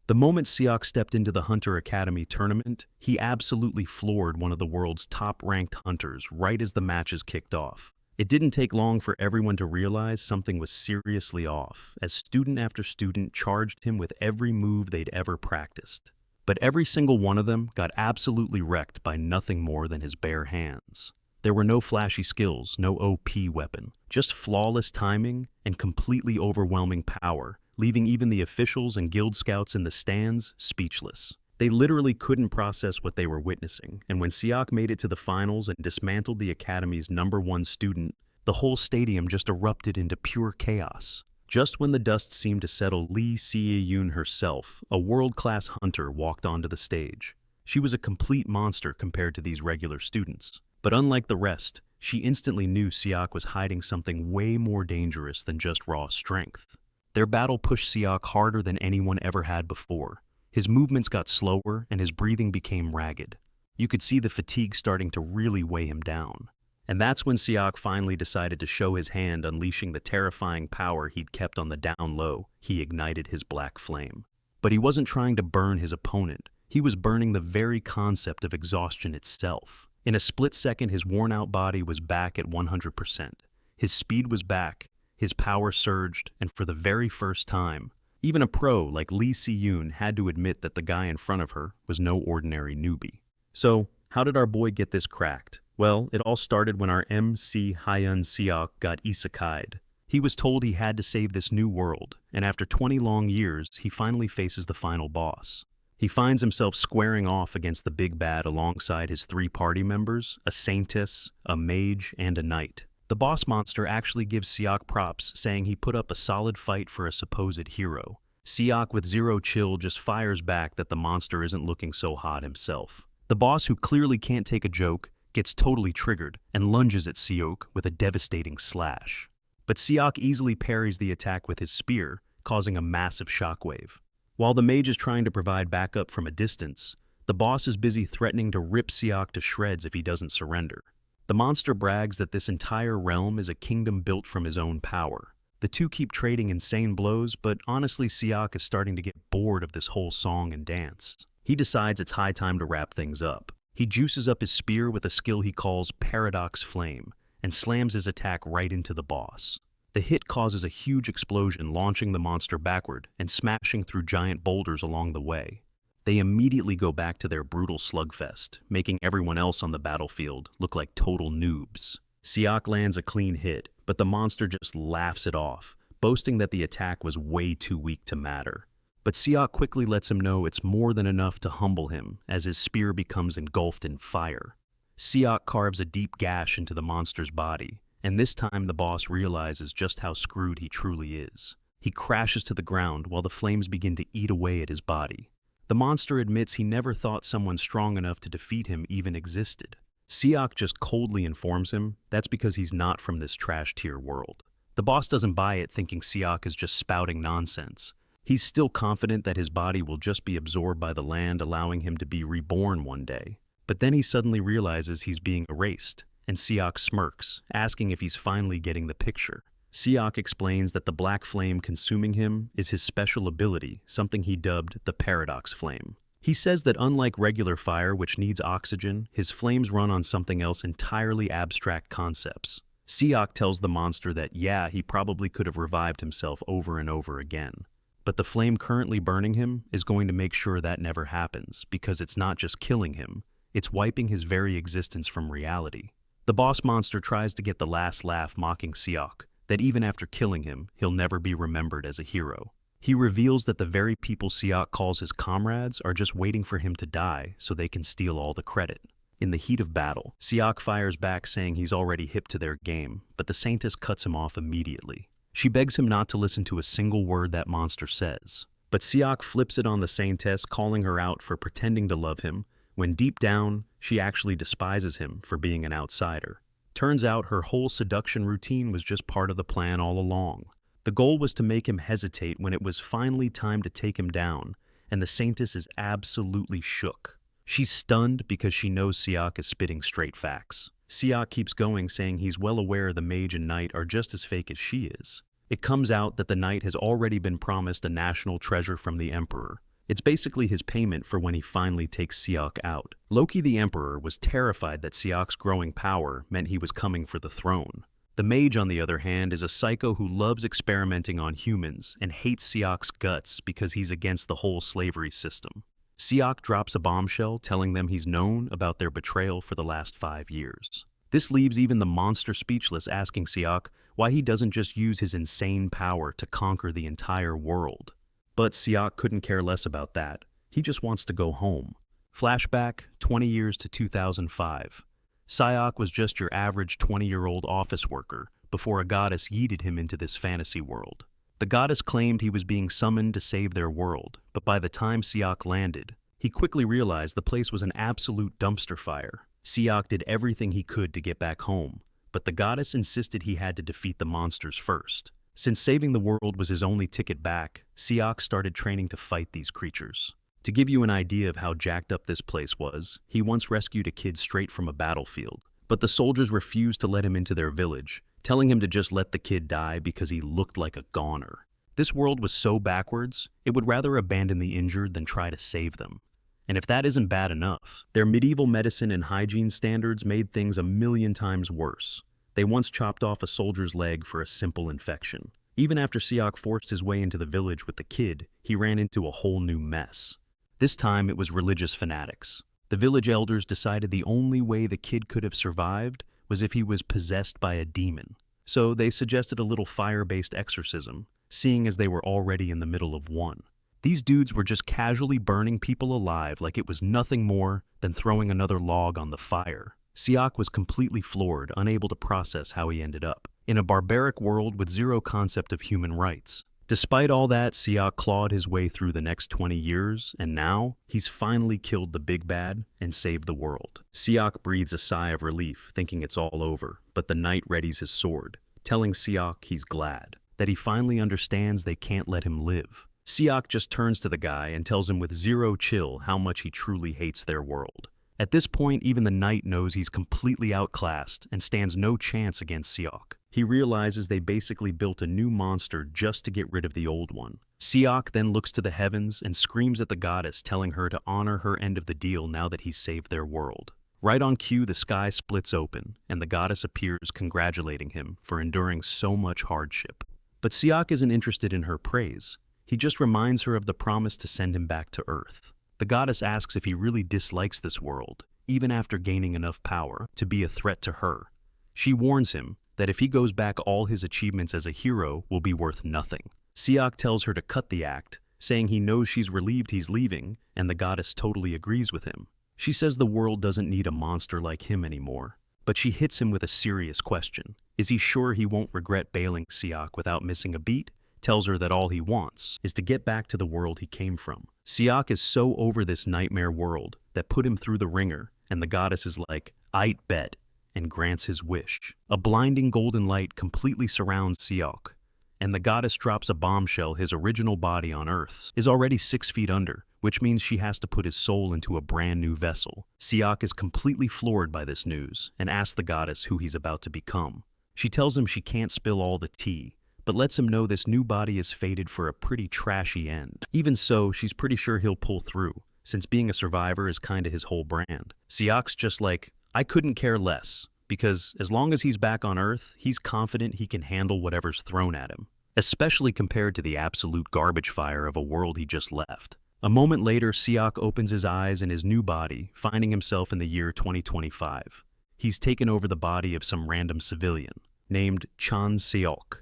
The moment Siak stepped into the Hunter Academy tournament, he absolutely floored one of the world's top-ranked hunters right as the matches kicked off. It didn't take long for everyone to realize something was seriously off, as student after student charged him with every move they'd ever practiced. But every single one of them got absolutely wrecked by nothing more than his bare hands. There were no flashy skills, no OP weapon, just flawless timing and completely overwhelming power, leaving even the officials and guild scouts in the stands speechless. They literally couldn't process what they were witnessing, and when Siak made it to the finals and dismantled the Academy's #1 student, the whole stadium just erupted into pure chaos. Just when the dust seemed to settle, Lee Se-yoon herself, a world-class hunter, walked onto the stage. She was a complete monster compared to these regular students. But unlike the rest, she instantly knew Siak was hiding something way more dangerous than just raw strength. Their battle pushed Siak harder than anyone ever had before. His movements got slower and his breathing became ragged. You could see the fatigue starting to really weigh him down. And that's when Siak finally decided to show his hand, unleashing the terrifying power he'd kept on the down low. He ignited his black flame. But he wasn't trying to burn his opponent. He was burning the very concept of exhaustion itself. In a split second, his worn-out body was back at 100%. His speed was back, his power surged, and for the very first time, even a pro like Lee Se-yoon had to admit that the guy in front of her was no ordinary newbie. So, how did our boy get this cracked? Well, it all started when our MC Hyun Siak got isekai'd. He was told he had to save this new world, and after 20 long years, he finally faces the final boss. He finds himself squaring off against the big bad alongside his 3 party members, a saintess, a mage, and a knight. The boss monster actually gives Siak props, saying he put up a solid fight for a supposed hero. Siak, with zero chill, just fires back that the monster isn't looking so hot himself. The boss, who clearly can't take a joke, gets totally triggered and lunges at Siak with a devastating slash. But Siak easily parries the attack with his spear, causing a massive shockwave. While the mage is trying to provide backup from a distance, the boss is busy threatening to rip Siak to shreds if he doesn't surrender. The monster brags that this entire realm is a kingdom built from his own power. The two keep trading insane blows, but honestly Siak is starting to get bored of this whole song and dance. He decides it's high time to wrap things up. He juices up his spear with a skill he calls Paradox Flame, and slams his attack right into the boss. The hit causes a huge explosion, launching the monster backward and smashing through giant boulders along the way. They immediately go back to their brutal slugfest, making everyone else on the battlefield look like total noobs. Siak lands a clean hit, but the monster just laughs it off, boasting that the attack was way too weak to matter. But Siak quickly lets him know it's more than enough to humble him, as his spear becomes engulfed in fire. Siak carves a deep gash into the monster's body, and this time the boss realizes just how screwed he truly is. He crashes to the ground while the flames begin to eat away at his body. The monster admits he never thought someone strong enough to defeat him even existed. Siak just coldly informs him that's because he's not from this trash-tier world. The boss doesn't buy it, thinking Siak is just spouting nonsense. He's still confident that his body will just be absorbed by the land, allowing him to be reborn one day. But then he suddenly realizes he's being erased, and Siak smirks, asking if he's finally getting the picture. Siak explains that the black flame consuming him is his special ability, something he dubbed the Paradox Flame. He says that unlike regular fire, which needs oxygen, his flames run on something else, entirely abstract concepts. Siak tells the monster that yeah, he probably could have revived himself over and over again. But the flame currently burning him is going to make sure that never happens, because it's not just killing him, it's wiping his very existence from reality. The boss monster tries to get the last laugh, mocking Siak, that even after killing him, he'll never be remembered as a hero. He reveals that the very people Siak calls his comrades are just waiting for him to die so they can steal all the credit. In the heat of battle, Siak fires back, saying he's already hip to their game, but the Saintess cuts him off immediately. She begs him not to listen to a single word that monster says. But Siak flips it on the Saintess, calling her out for pretending to love him, when deep down, she actually despises him for being an outsider. Turns out her whole seduction routine was just part of the plan all along. The goal was to make him hesitate when it was finally time to take him down, and the Saintess is absolutely shook. She's stunned because she knows Siak is spitting straight facts. Siak keeps going, saying he's well aware the mage and knight are just as fake as she is. It comes out that the knight has already been promised a national treasure from the emperor, It's basically his payment for when he finally takes Siak out. Loki the Emperor was terrified that Siak's growing power meant he was coming for the throne. The Mage, on the other hand, is a psycho who loves experimenting on humans and hates Siak's guts because he's against the whole slavery system. Siak drops a bombshell telling them he's known about their betrayal for the last 5 years. This leaves even the monster speechless, asking Siak why he doesn't just use his insane power to conquer the entire world. But Siak couldn't care less about that. He just wants to go home. Flashback 20 years to 2005. Siak was just your average 20-year-old office worker before a goddess yeeted him into this fantasy world. The goddess claimed he was being summoned to save their world, but by the time Siak landed, he quickly realized the place was an absolute dumpster fire. Siak did everything he could to get back home, but the goddess insisted he had to defeat the monsters first. Since saving the world was his only ticket back, Siak started training to fight these creatures. To give you an idea of how jacked up this place was, he once rescued a kid straight from a battlefield, but the soldiers refused to let him into their village, telling him to just let the kid die because he looked like a goner. This world was so backwards, it would rather abandon the injured than try to save them. And if that isn't bad enough, their medieval medicine and hygiene standards made things a million times worse. They once chopped off a soldier's leg for a simple infection. Even after Siak forced his way into the village with the kid, he ran into a whole new mess. This time it was religious fanatics. The village elders decided the only way the kid could have survived was if he was possessed by a demon. So they suggested a little fire-based exorcism, seeing as they were already in the middle of one. These dudes were just casually burning people alive like it was nothing more than throwing another log on the fire. Siak was completely floored, unable to process how he ended up in a barbaric world with zero concept of human rights. Despite all that, Siak clawed his way through the next 20 years, and now he's finally killed the big bad and saved the world. Siak breathes a sigh of relief, thinking it's all over, but the knight readies his sword, telling Siak he's glad, that he finally understands they can't let him live. Siak just turns to the guy and tells him with zero chill how much he truly hates their world. At this point, even the knight knows he's completely outclassed and stands no chance against Siak. He realizes they basically built a new monster just to get rid of the old one. Siak then looks to the heavens and screams at the goddess, telling her to honor her end of the deal now that he's saved their world. Right on cue, the sky splits open, and the goddess appears congratulating him for enduring so much hardship. But Siak isn't interested in her praise. He just reminds her of the promise to send him back to Earth. The goddess asks if he really dislikes this world, even after gaining enough power to be a threat to her. She warns him that if he goes back, all his achievements as a hero will be worth nothing. Siak tells her to cut the act, saying he knows she's relieved he's leaving, and the goddess totally agrees with him. She says the world doesn't need a monster like him anymore, but she hits him with a serious question. Is he sure he won't regret bailing Siak without missing a beat? Tells her that all he wants is to get back to the world he came from. Siak is so over this nightmare world that put him through the ringer, and the goddess is like, "I'd bet," and grants his wish. A blinding golden light completely surrounds Siak, and the goddess drops a bombshell. His original body on Earth is already 6 feet under, which means she has to put his soul into a brand new vessel. Siak is completely floored by this news and asks the goddess who he's about to become. She tells him she can't spill all the tea, but lets him know this new body is fated for a pretty trashy end. Even so, she's pretty sure he'll pull through, since being a survivor is kinda his whole brand. Siak's just like, I couldn't care less, because as long as he's back on Earth, he's confident he can handle whatever's thrown at him, especially compared to the absolute garbage fire of a world he just left. A moment later, Siak opens his eyes in his new body, finding himself in the year 2025. He's taken over the body of some random civilian, named Chan Seok.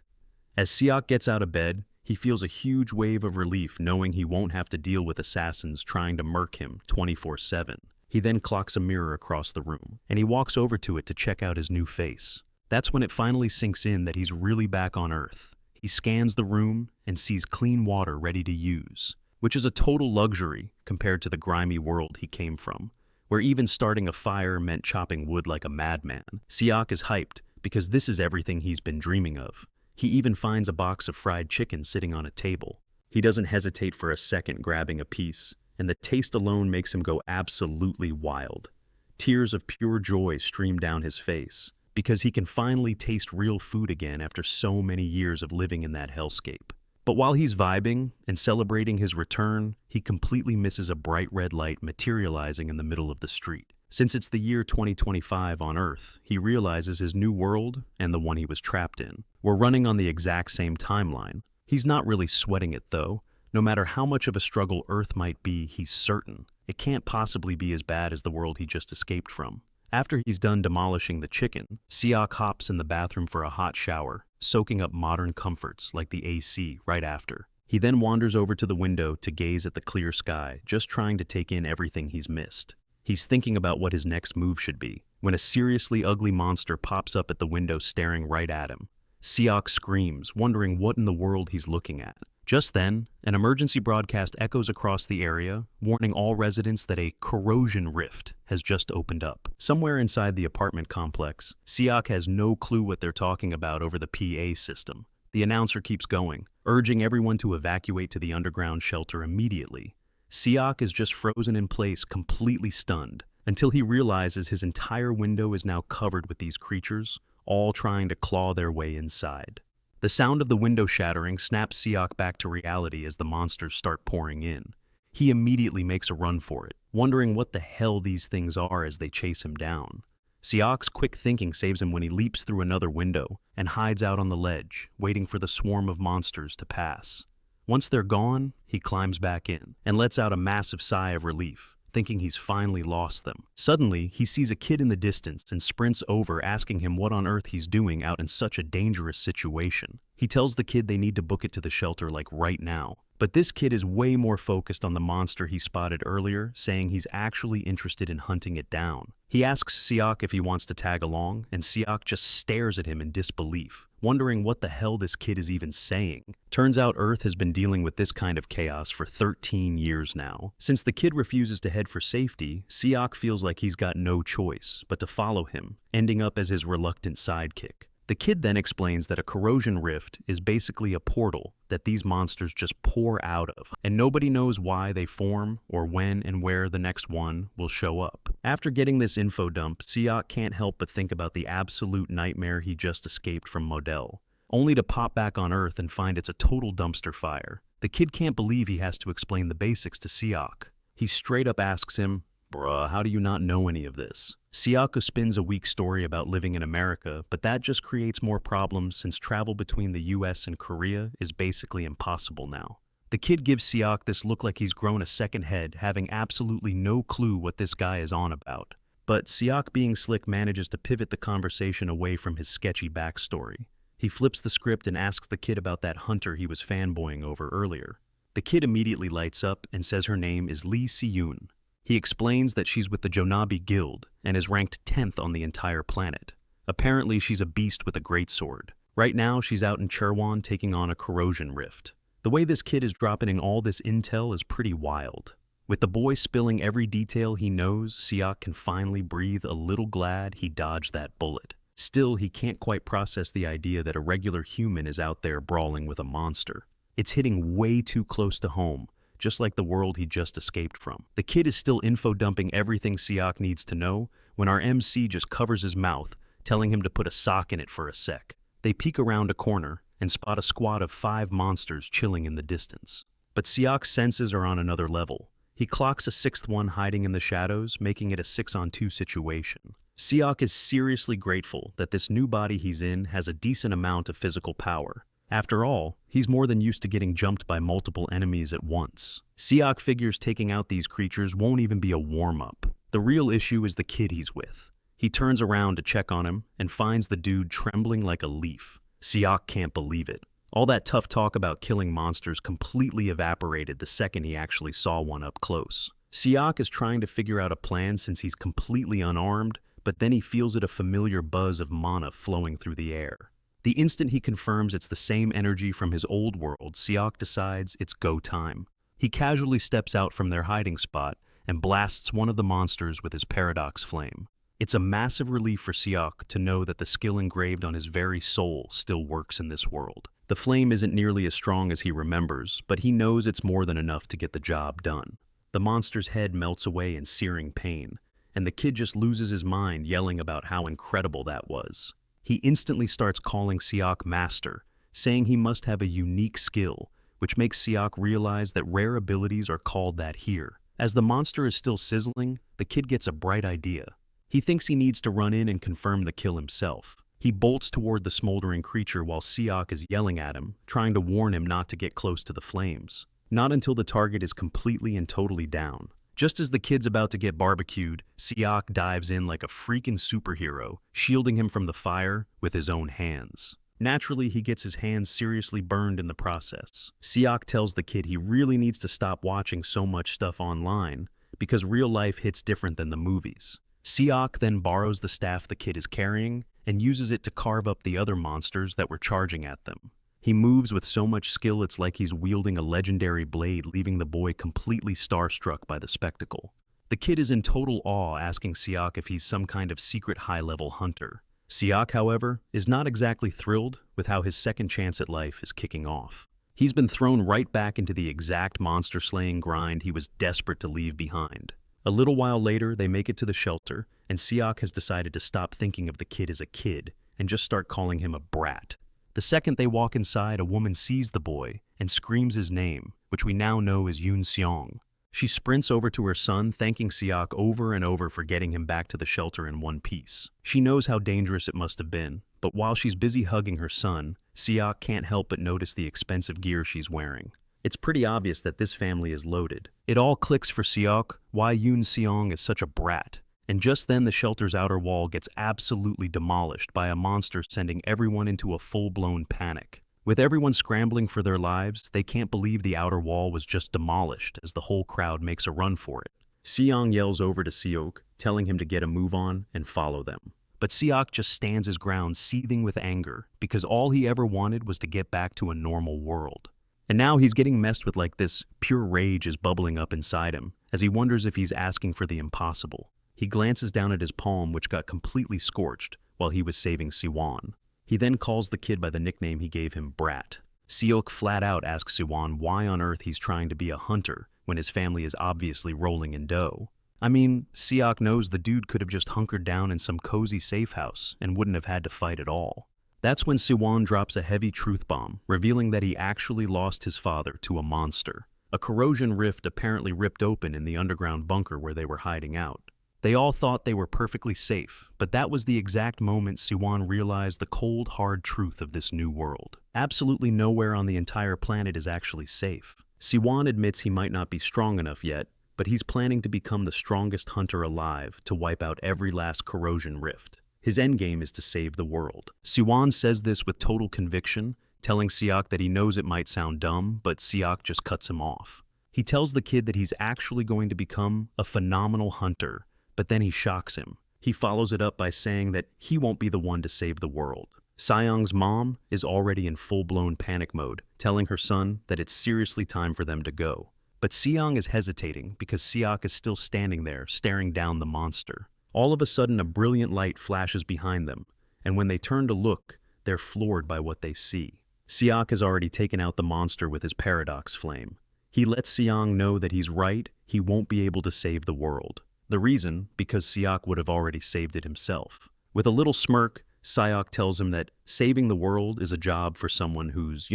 As Siak gets out of bed, he feels a huge wave of relief knowing he won't have to deal with assassins trying to murk him 24/7. He then clocks a mirror across the room, and he walks over to it to check out his new face. That's when it finally sinks in that he's really back on Earth. He scans the room and sees clean water ready to use, which is a total luxury compared to the grimy world he came from, where even starting a fire meant chopping wood like a madman. Siak is hyped because this is everything he's been dreaming of. He even finds a box of fried chicken sitting on a table. He doesn't hesitate for a second, grabbing a piece, and the taste alone makes him go absolutely wild. Tears of pure joy stream down his face, because he can finally taste real food again after so many years of living in that hellscape. But while he's vibing and celebrating his return, he completely misses a bright red light materializing in the middle of the street. Since it's the year 2025 on Earth, he realizes his new world, and the one he was trapped in, were running on the exact same timeline. He's not really sweating it though. No matter how much of a struggle Earth might be, he's certain it can't possibly be as bad as the world he just escaped from. After he's done demolishing the chicken, Siak hops in the bathroom for a hot shower, soaking up modern comforts like the AC right after. He then wanders over to the window to gaze at the clear sky, just trying to take in everything he's missed. He's thinking about what his next move should be, when a seriously ugly monster pops up at the window staring right at him. Siak screams, wondering what in the world he's looking at. Just then, an emergency broadcast echoes across the area, warning all residents that a corrosion rift has just opened up. Somewhere inside the apartment complex, Siak has no clue what they're talking about over the PA system. The announcer keeps going, urging everyone to evacuate to the underground shelter immediately. Siak is just frozen in place, completely stunned, until he realizes his entire window is now covered with these creatures, all trying to claw their way inside. The sound of the window shattering snaps Siak back to reality as the monsters start pouring in. He immediately makes a run for it, wondering what the hell these things are as they chase him down. Siak's quick thinking saves him when he leaps through another window and hides out on the ledge, waiting for the swarm of monsters to pass. Once they're gone, he climbs back in and lets out a massive sigh of relief, thinking he's finally lost them. Suddenly, he sees a kid in the distance and sprints over, asking him what on earth he's doing out in such a dangerous situation. He tells the kid they need to book it to the shelter like right now. But this kid is way more focused on the monster he spotted earlier, saying he's actually interested in hunting it down. He asks Siak if he wants to tag along, and Siak just stares at him in disbelief, wondering what the hell this kid is even saying. Turns out Earth has been dealing with this kind of chaos for 13 years now. Since the kid refuses to head for safety, Siak feels like he's got no choice but to follow him, ending up as his reluctant sidekick. The kid then explains that a corrosion rift is basically a portal that these monsters just pour out of, and nobody knows why they form or when and where the next one will show up. After getting this info dump, Siak can't help but think about the absolute nightmare he just escaped from Model, only to pop back on Earth and find it's a total dumpster fire. The kid can't believe he has to explain the basics to Siak. He straight up asks him, "Bruh, how do you not know any of this?" Siak spins a weak story about living in America, but that just creates more problems since travel between the US and Korea is basically impossible now. The kid gives Siak this look like he's grown a second head, having absolutely no clue what this guy is on about. But Siak, being slick, manages to pivot the conversation away from his sketchy backstory. He flips the script and asks the kid about that hunter he was fanboying over earlier. The kid immediately lights up and says her name is Lee Si-yoon. He explains that she's with the Jonabi Guild and is ranked 10th on the entire planet. Apparently, she's a beast with a greatsword. Right now, she's out in Cherwon taking on a corrosion rift. The way this kid is dropping all this intel is pretty wild. With the boy spilling every detail he knows, Siak can finally breathe a little, glad he dodged that bullet. Still, he can't quite process the idea that a regular human is out there brawling with a monster. It's hitting way too close to home, just like the world he just escaped from. The kid is still info-dumping everything Siak needs to know when our MC just covers his mouth, telling him to put a sock in it for a sec. They peek around a corner and spot a squad of 5 monsters chilling in the distance. But Siak's senses are on another level. He clocks a 6th one hiding in the shadows, making it a 6-on-2 situation. Siak is seriously grateful that this new body he's in has a decent amount of physical power. After all, he's more than used to getting jumped by multiple enemies at once. Siak figures taking out these creatures won't even be a warm-up. The real issue is the kid he's with. He turns around to check on him and finds the dude trembling like a leaf. Siak can't believe it. All that tough talk about killing monsters completely evaporated the second he actually saw one up close. Siak is trying to figure out a plan since he's completely unarmed, but then he feels a familiar buzz of mana flowing through the air. The instant he confirms it's the same energy from his old world, Siak decides it's go time. He casually steps out from their hiding spot and blasts one of the monsters with his paradox flame. It's a massive relief for Siak to know that the skill engraved on his very soul still works in this world. The flame isn't nearly as strong as he remembers, but he knows it's more than enough to get the job done. The monster's head melts away in searing pain, and the kid just loses his mind yelling about how incredible that was. He instantly starts calling Siak master, saying he must have a unique skill which makes Siak realize that rare abilities are called that here. As the monster is still sizzling, the kid gets a bright idea. He thinks he needs to run in and confirm the kill himself. He bolts toward the smoldering creature while Siak is yelling at him, trying to warn him not to get close to the flames. Not until the target is completely and totally down. Just as the kid's about to get barbecued, Siak dives in like a freaking superhero, shielding him from the fire with his own hands. Naturally, he gets his hands seriously burned in the process. Siak tells the kid he really needs to stop watching so much stuff online because real life hits different than the movies. Siak then borrows the staff the kid is carrying and uses it to carve up the other monsters that were charging at them. He moves with so much skill it's like he's wielding a legendary blade, leaving the boy completely starstruck by the spectacle. The kid is in total awe, asking Siak if he's some kind of secret high-level hunter. Siak, however, is not exactly thrilled with how his second chance at life is kicking off. He's been thrown right back into the exact monster-slaying grind he was desperate to leave behind. A little while later, they make it to the shelter, and Siak has decided to stop thinking of the kid as a kid and just start calling him a brat. The second they walk inside, a woman sees the boy and screams his name, which we now know is Yoon Seong. She sprints over to her son, thanking Siak over and over for getting him back to the shelter in one piece. She knows how dangerous it must have been, but while she's busy hugging her son, Siak can't help but notice the expensive gear she's wearing. It's pretty obvious that this family is loaded. It all clicks for Siak why Yoon Seong is such a brat. And just then the shelter's outer wall gets absolutely demolished by a monster, sending everyone into a full-blown panic. With everyone scrambling for their lives, they can't believe the outer wall was just demolished as the whole crowd makes a run for it. Seong yells over to Siok, telling him to get a move on and follow them. But Siok just stands his ground, seething with anger, because all he ever wanted was to get back to a normal world. And now he's getting messed with like this. Pure rage is bubbling up inside him, as he wonders if he's asking for the impossible. He glances down at his palm, which got completely scorched while he was saving Siwon. He then calls the kid by the nickname he gave him, Brat. Siok flat out asks Siwon why on earth he's trying to be a hunter when his family is obviously rolling in dough. I mean, Siok knows the dude could have just hunkered down in some cozy safe house and wouldn't have had to fight at all. That's when Siwon drops a heavy truth bomb, revealing that he actually lost his father to a monster. A corrosion rift apparently ripped open in the underground bunker where they were hiding out. They all thought they were perfectly safe, but that was the exact moment Siwon realized the cold, hard truth of this new world. Absolutely nowhere on the entire planet is actually safe. Siwon admits he might not be strong enough yet, but he's planning to become the strongest hunter alive to wipe out every last corrosion rift. His endgame is to save the world. Siwon says this with total conviction, telling Siak that he knows it might sound dumb, but Siak just cuts him off. He tells the kid that he's actually going to become a phenomenal hunter, but then he shocks him. He follows it up by saying that he won't be the one to save the world. Seong's mom is already in full-blown panic mode, telling her son that it's seriously time for them to go. But Seong is hesitating because Siak is still standing there, staring down the monster. All of a sudden, a brilliant light flashes behind them, and when they turn to look, they're floored by what they see. Siak has already taken out the monster with his paradox flame. He lets Seong know that he's right, he won't be able to save the world. The reason, because Siak would have already saved it himself. With a little smirk, Siak tells him that saving the world is a job for someone who's,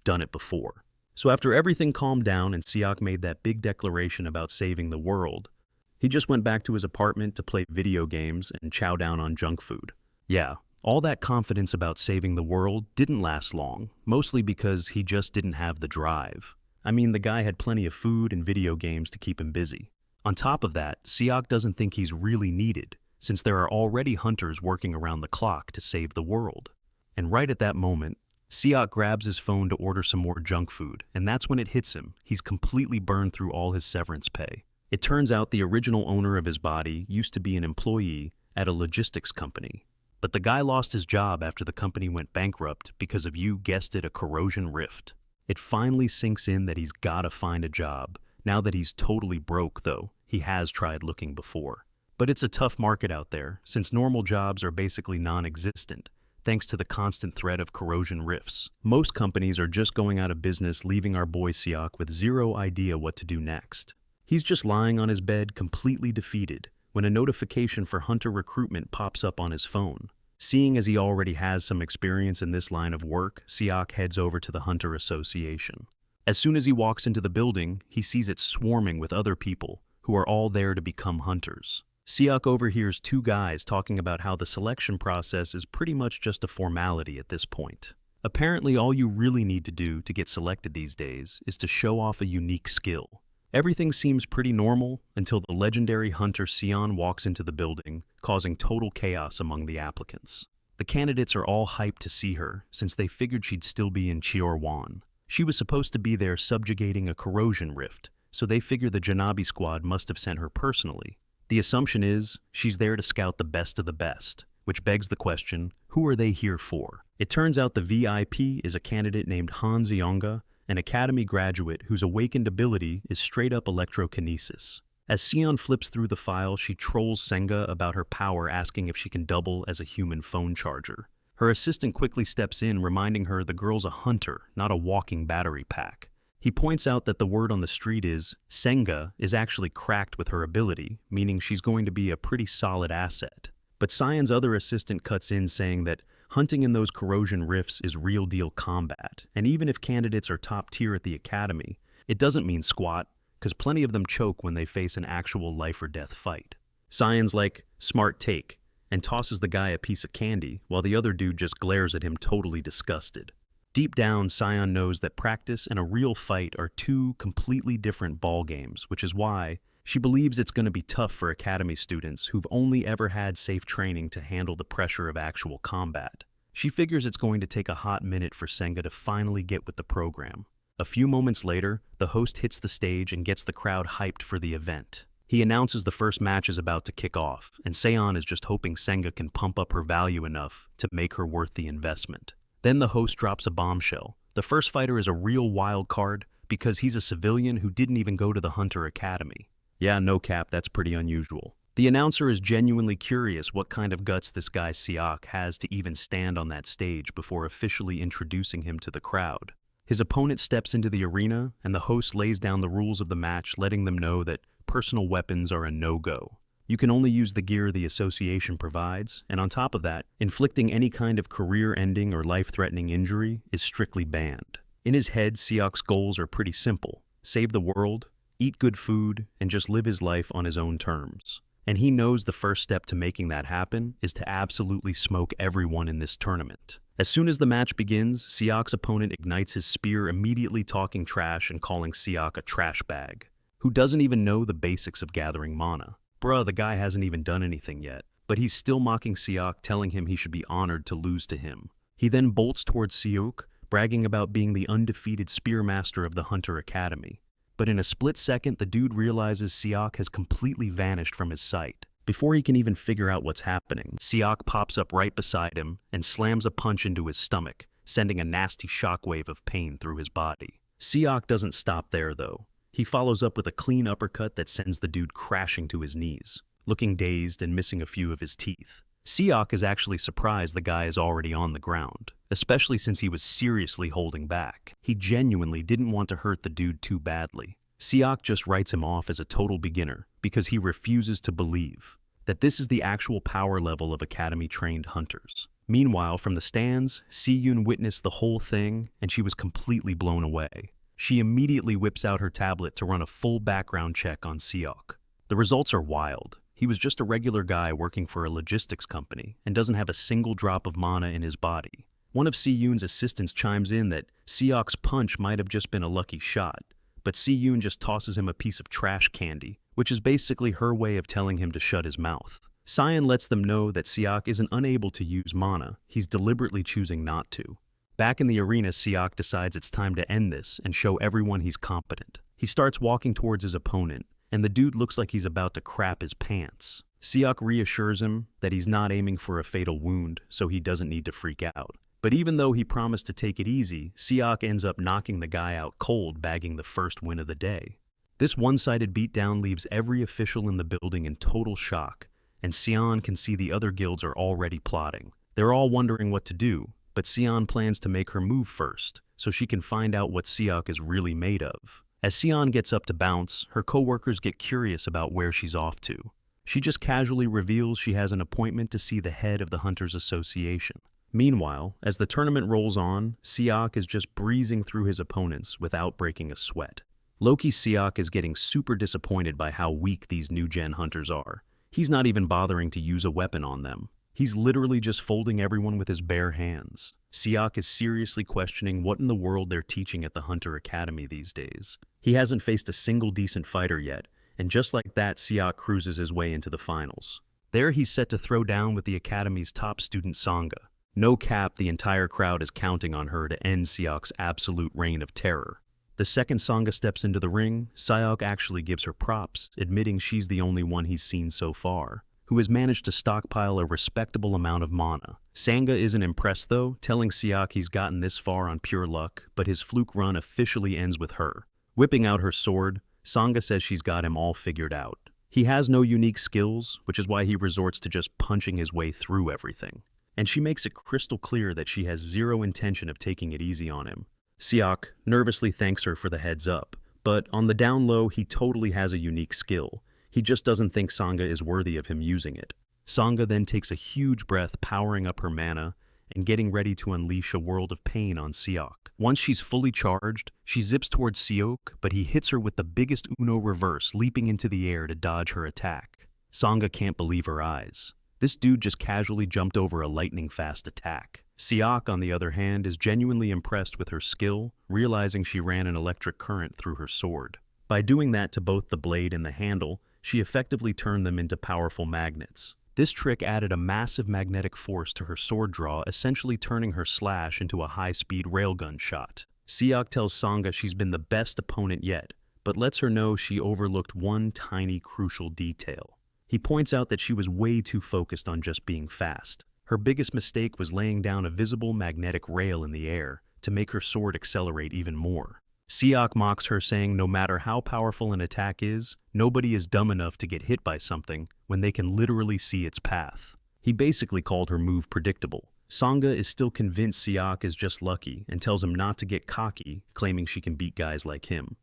done it before. So after everything calmed down and Siak made that big declaration about saving the world, he just went back to his apartment to play video games and chow down on junk food. Yeah, all that confidence about saving the world didn't last long, mostly because he just didn't have the drive. I mean, the guy had plenty of food and video games to keep him busy. On top of that, Siak doesn't think he's really needed, since there are already hunters working around the clock to save the world. And right at that moment, Siak grabs his phone to order some more junk food, and that's when it hits him. He's completely burned through all his severance pay. It turns out the original owner of his body used to be an employee at a logistics company. But the guy lost his job after the company went bankrupt because of, you guessed it, a corrosion rift. It finally sinks in that he's gotta find a job. Now that he's totally broke, though, he has tried looking before. But it's a tough market out there, since normal jobs are basically non-existent, thanks to the constant threat of corrosion rifts. Most companies are just going out of business, leaving our boy Siak with zero idea what to do next. He's just lying on his bed, completely defeated, when a notification for hunter recruitment pops up on his phone. Seeing as he already has some experience in this line of work, Siak heads over to the Hunter Association. As soon as he walks into the building, he sees it swarming with other people who are all there to become hunters. Seok overhears two guys talking about how the selection process is pretty much just a formality at this point. Apparently, all you really need to do to get selected these days is to show off a unique skill. Everything seems pretty normal until the legendary hunter Sion walks into the building, causing total chaos among the applicants. The candidates are all hyped to see her, since they figured she'd still be in Cheorwan. She was supposed to be there subjugating a corrosion rift, so they figure the Janabi squad must have sent her personally. The assumption is she's there to scout the best of the best, which begs the question, who are they here for? It turns out the VIP is a candidate named Han Zionga, an academy graduate whose awakened ability is straight-up electrokinesis. As Sion flips through the file, she trolls Senga about her power, asking if she can double as a human phone charger. Her assistant quickly steps in, reminding her the girl's a hunter, not a walking battery pack. He points out that the word on the street is Senga is actually cracked with her ability, meaning she's going to be a pretty solid asset. But Sion's other assistant cuts in, saying that hunting in those corrosion rifts is real-deal combat, and even if candidates are top tier at the academy, it doesn't mean squat, because plenty of them choke when they face an actual life-or-death fight. Sion's like, smart take, and tosses the guy a piece of candy, while the other dude just glares at him totally disgusted. Deep down, Sion knows that practice and a real fight are two completely different ballgames, which is why she believes it's going to be tough for academy students who've only ever had safe training to handle the pressure of actual combat. She figures it's going to take a hot minute for Senga to finally get with the program. A few moments later, the host hits the stage and gets the crowd hyped for the event. He announces the first match is about to kick off, and Seon is just hoping Senga can pump up her value enough to make her worth the investment. Then the host drops a bombshell. The first fighter is a real wild card because he's a civilian who didn't even go to the Hunter Academy. Yeah, no cap, that's pretty unusual. The announcer is genuinely curious what kind of guts this guy Seok has to even stand on that stage before officially introducing him to the crowd. His opponent steps into the arena, and the host lays down the rules of the match, letting them know that personal weapons are a no-go. You can only use the gear the association provides, and on top of that, inflicting any kind of career-ending or life-threatening injury is strictly banned. In his head, Seok's goals are pretty simple: save the world, eat good food, and just live his life on his own terms. And he knows the first step to making that happen is to absolutely smoke everyone in this tournament. As soon as the match begins, Seok's opponent ignites his spear, immediately talking trash and calling Seok a trash bag, who doesn't even know the basics of gathering mana. Bruh, the guy hasn't even done anything yet, but he's still mocking Seok, telling him he should be honored to lose to him. He then bolts towards Seok, bragging about being the undefeated spearmaster of the Hunter Academy. But in a split second, the dude realizes Seok has completely vanished from his sight. Before he can even figure out what's happening, Seok pops up right beside him and slams a punch into his stomach, sending a nasty shockwave of pain through his body. Seok doesn't stop there, though. He follows up with a clean uppercut that sends the dude crashing to his knees, looking dazed and missing a few of his teeth. Seok is actually surprised the guy is already on the ground, especially since he was seriously holding back. He genuinely didn't want to hurt the dude too badly. Seok just writes him off as a total beginner because he refuses to believe that this is the actual power level of academy-trained hunters. Meanwhile, from the stands, Si-yoon witnessed the whole thing, and she was completely blown away. She immediately whips out her tablet to run a full background check on Seok. The results are wild. He was just a regular guy working for a logistics company and doesn't have a single drop of mana in his body. One of Si-yoon's assistants chimes in that Seok's punch might have just been a lucky shot, but Si-yoon just tosses him a piece of trash candy, which is basically her way of telling him to shut his mouth. Sion lets them know that Seok isn't unable to use mana, he's deliberately choosing not to. Back in the arena, Seok decides it's time to end this and show everyone he's competent. He starts walking towards his opponent, and the dude looks like he's about to crap his pants. Seok reassures him that he's not aiming for a fatal wound, so he doesn't need to freak out. But even though he promised to take it easy, Seok ends up knocking the guy out cold, bagging the first win of the day. This one-sided beatdown leaves every official in the building in total shock, and Sion can see the other guilds are already plotting. They're all wondering what to do, but Sion plans to make her move first, so she can find out what Seok is really made of. As Sion gets up to bounce, her co-workers get curious about where she's off to. She just casually reveals she has an appointment to see the head of the Hunters Association. Meanwhile, as the tournament rolls on, Siak is just breezing through his opponents without breaking a sweat. Loki Siak is getting super disappointed by how weak these new-gen hunters are. He's not even bothering to use a weapon on them. He's literally just folding everyone with his bare hands. Siak is seriously questioning what in the world they're teaching at the Hunter Academy these days. He hasn't faced a single decent fighter yet, and just like that, Siak cruises his way into the finals. There he's set to throw down with the Academy's top student Sangha. No cap, the entire crowd is counting on her to end Siak's absolute reign of terror. The second Sangha steps into the ring, Siak actually gives her props, admitting she's the only one he's seen so far, who has managed to stockpile a respectable amount of mana. Sangha isn't impressed though, telling Siak he's gotten this far on pure luck, but his fluke run officially ends with her. Whipping out her sword, Sangha says she's got him all figured out. He has no unique skills, which is why he resorts to just punching his way through everything. And she makes it crystal clear that she has zero intention of taking it easy on him. Siak nervously thanks her for the heads up, but on the down low, he totally has a unique skill. He just doesn't think Sangha is worthy of him using it. Sangha then takes a huge breath, powering up her mana and getting ready to unleash a world of pain on Siak. Once she's fully charged, she zips towards Siok, but he hits her with the biggest Uno reverse, leaping into the air to dodge her attack. Sangha can't believe her eyes. This dude just casually jumped over a lightning-fast attack. Siak, on the other hand, is genuinely impressed with her skill, realizing she ran an electric current through her sword. By doing that to both the blade and the handle, she effectively turned them into powerful magnets. This trick added a massive magnetic force to her sword draw, essentially turning her slash into a high-speed railgun shot. Siak tells Sangha she's been the best opponent yet, but lets her know she overlooked one tiny crucial detail. He points out that she was way too focused on just being fast. Her biggest mistake was laying down a visible magnetic rail in the air to make her sword accelerate even more. Siak mocks her, saying no matter how powerful an attack is, nobody is dumb enough to get hit by something when they can literally see its path. He basically called her move predictable. Sangha is still convinced Siak is just lucky and tells him not to get cocky, claiming she can beat guys like him,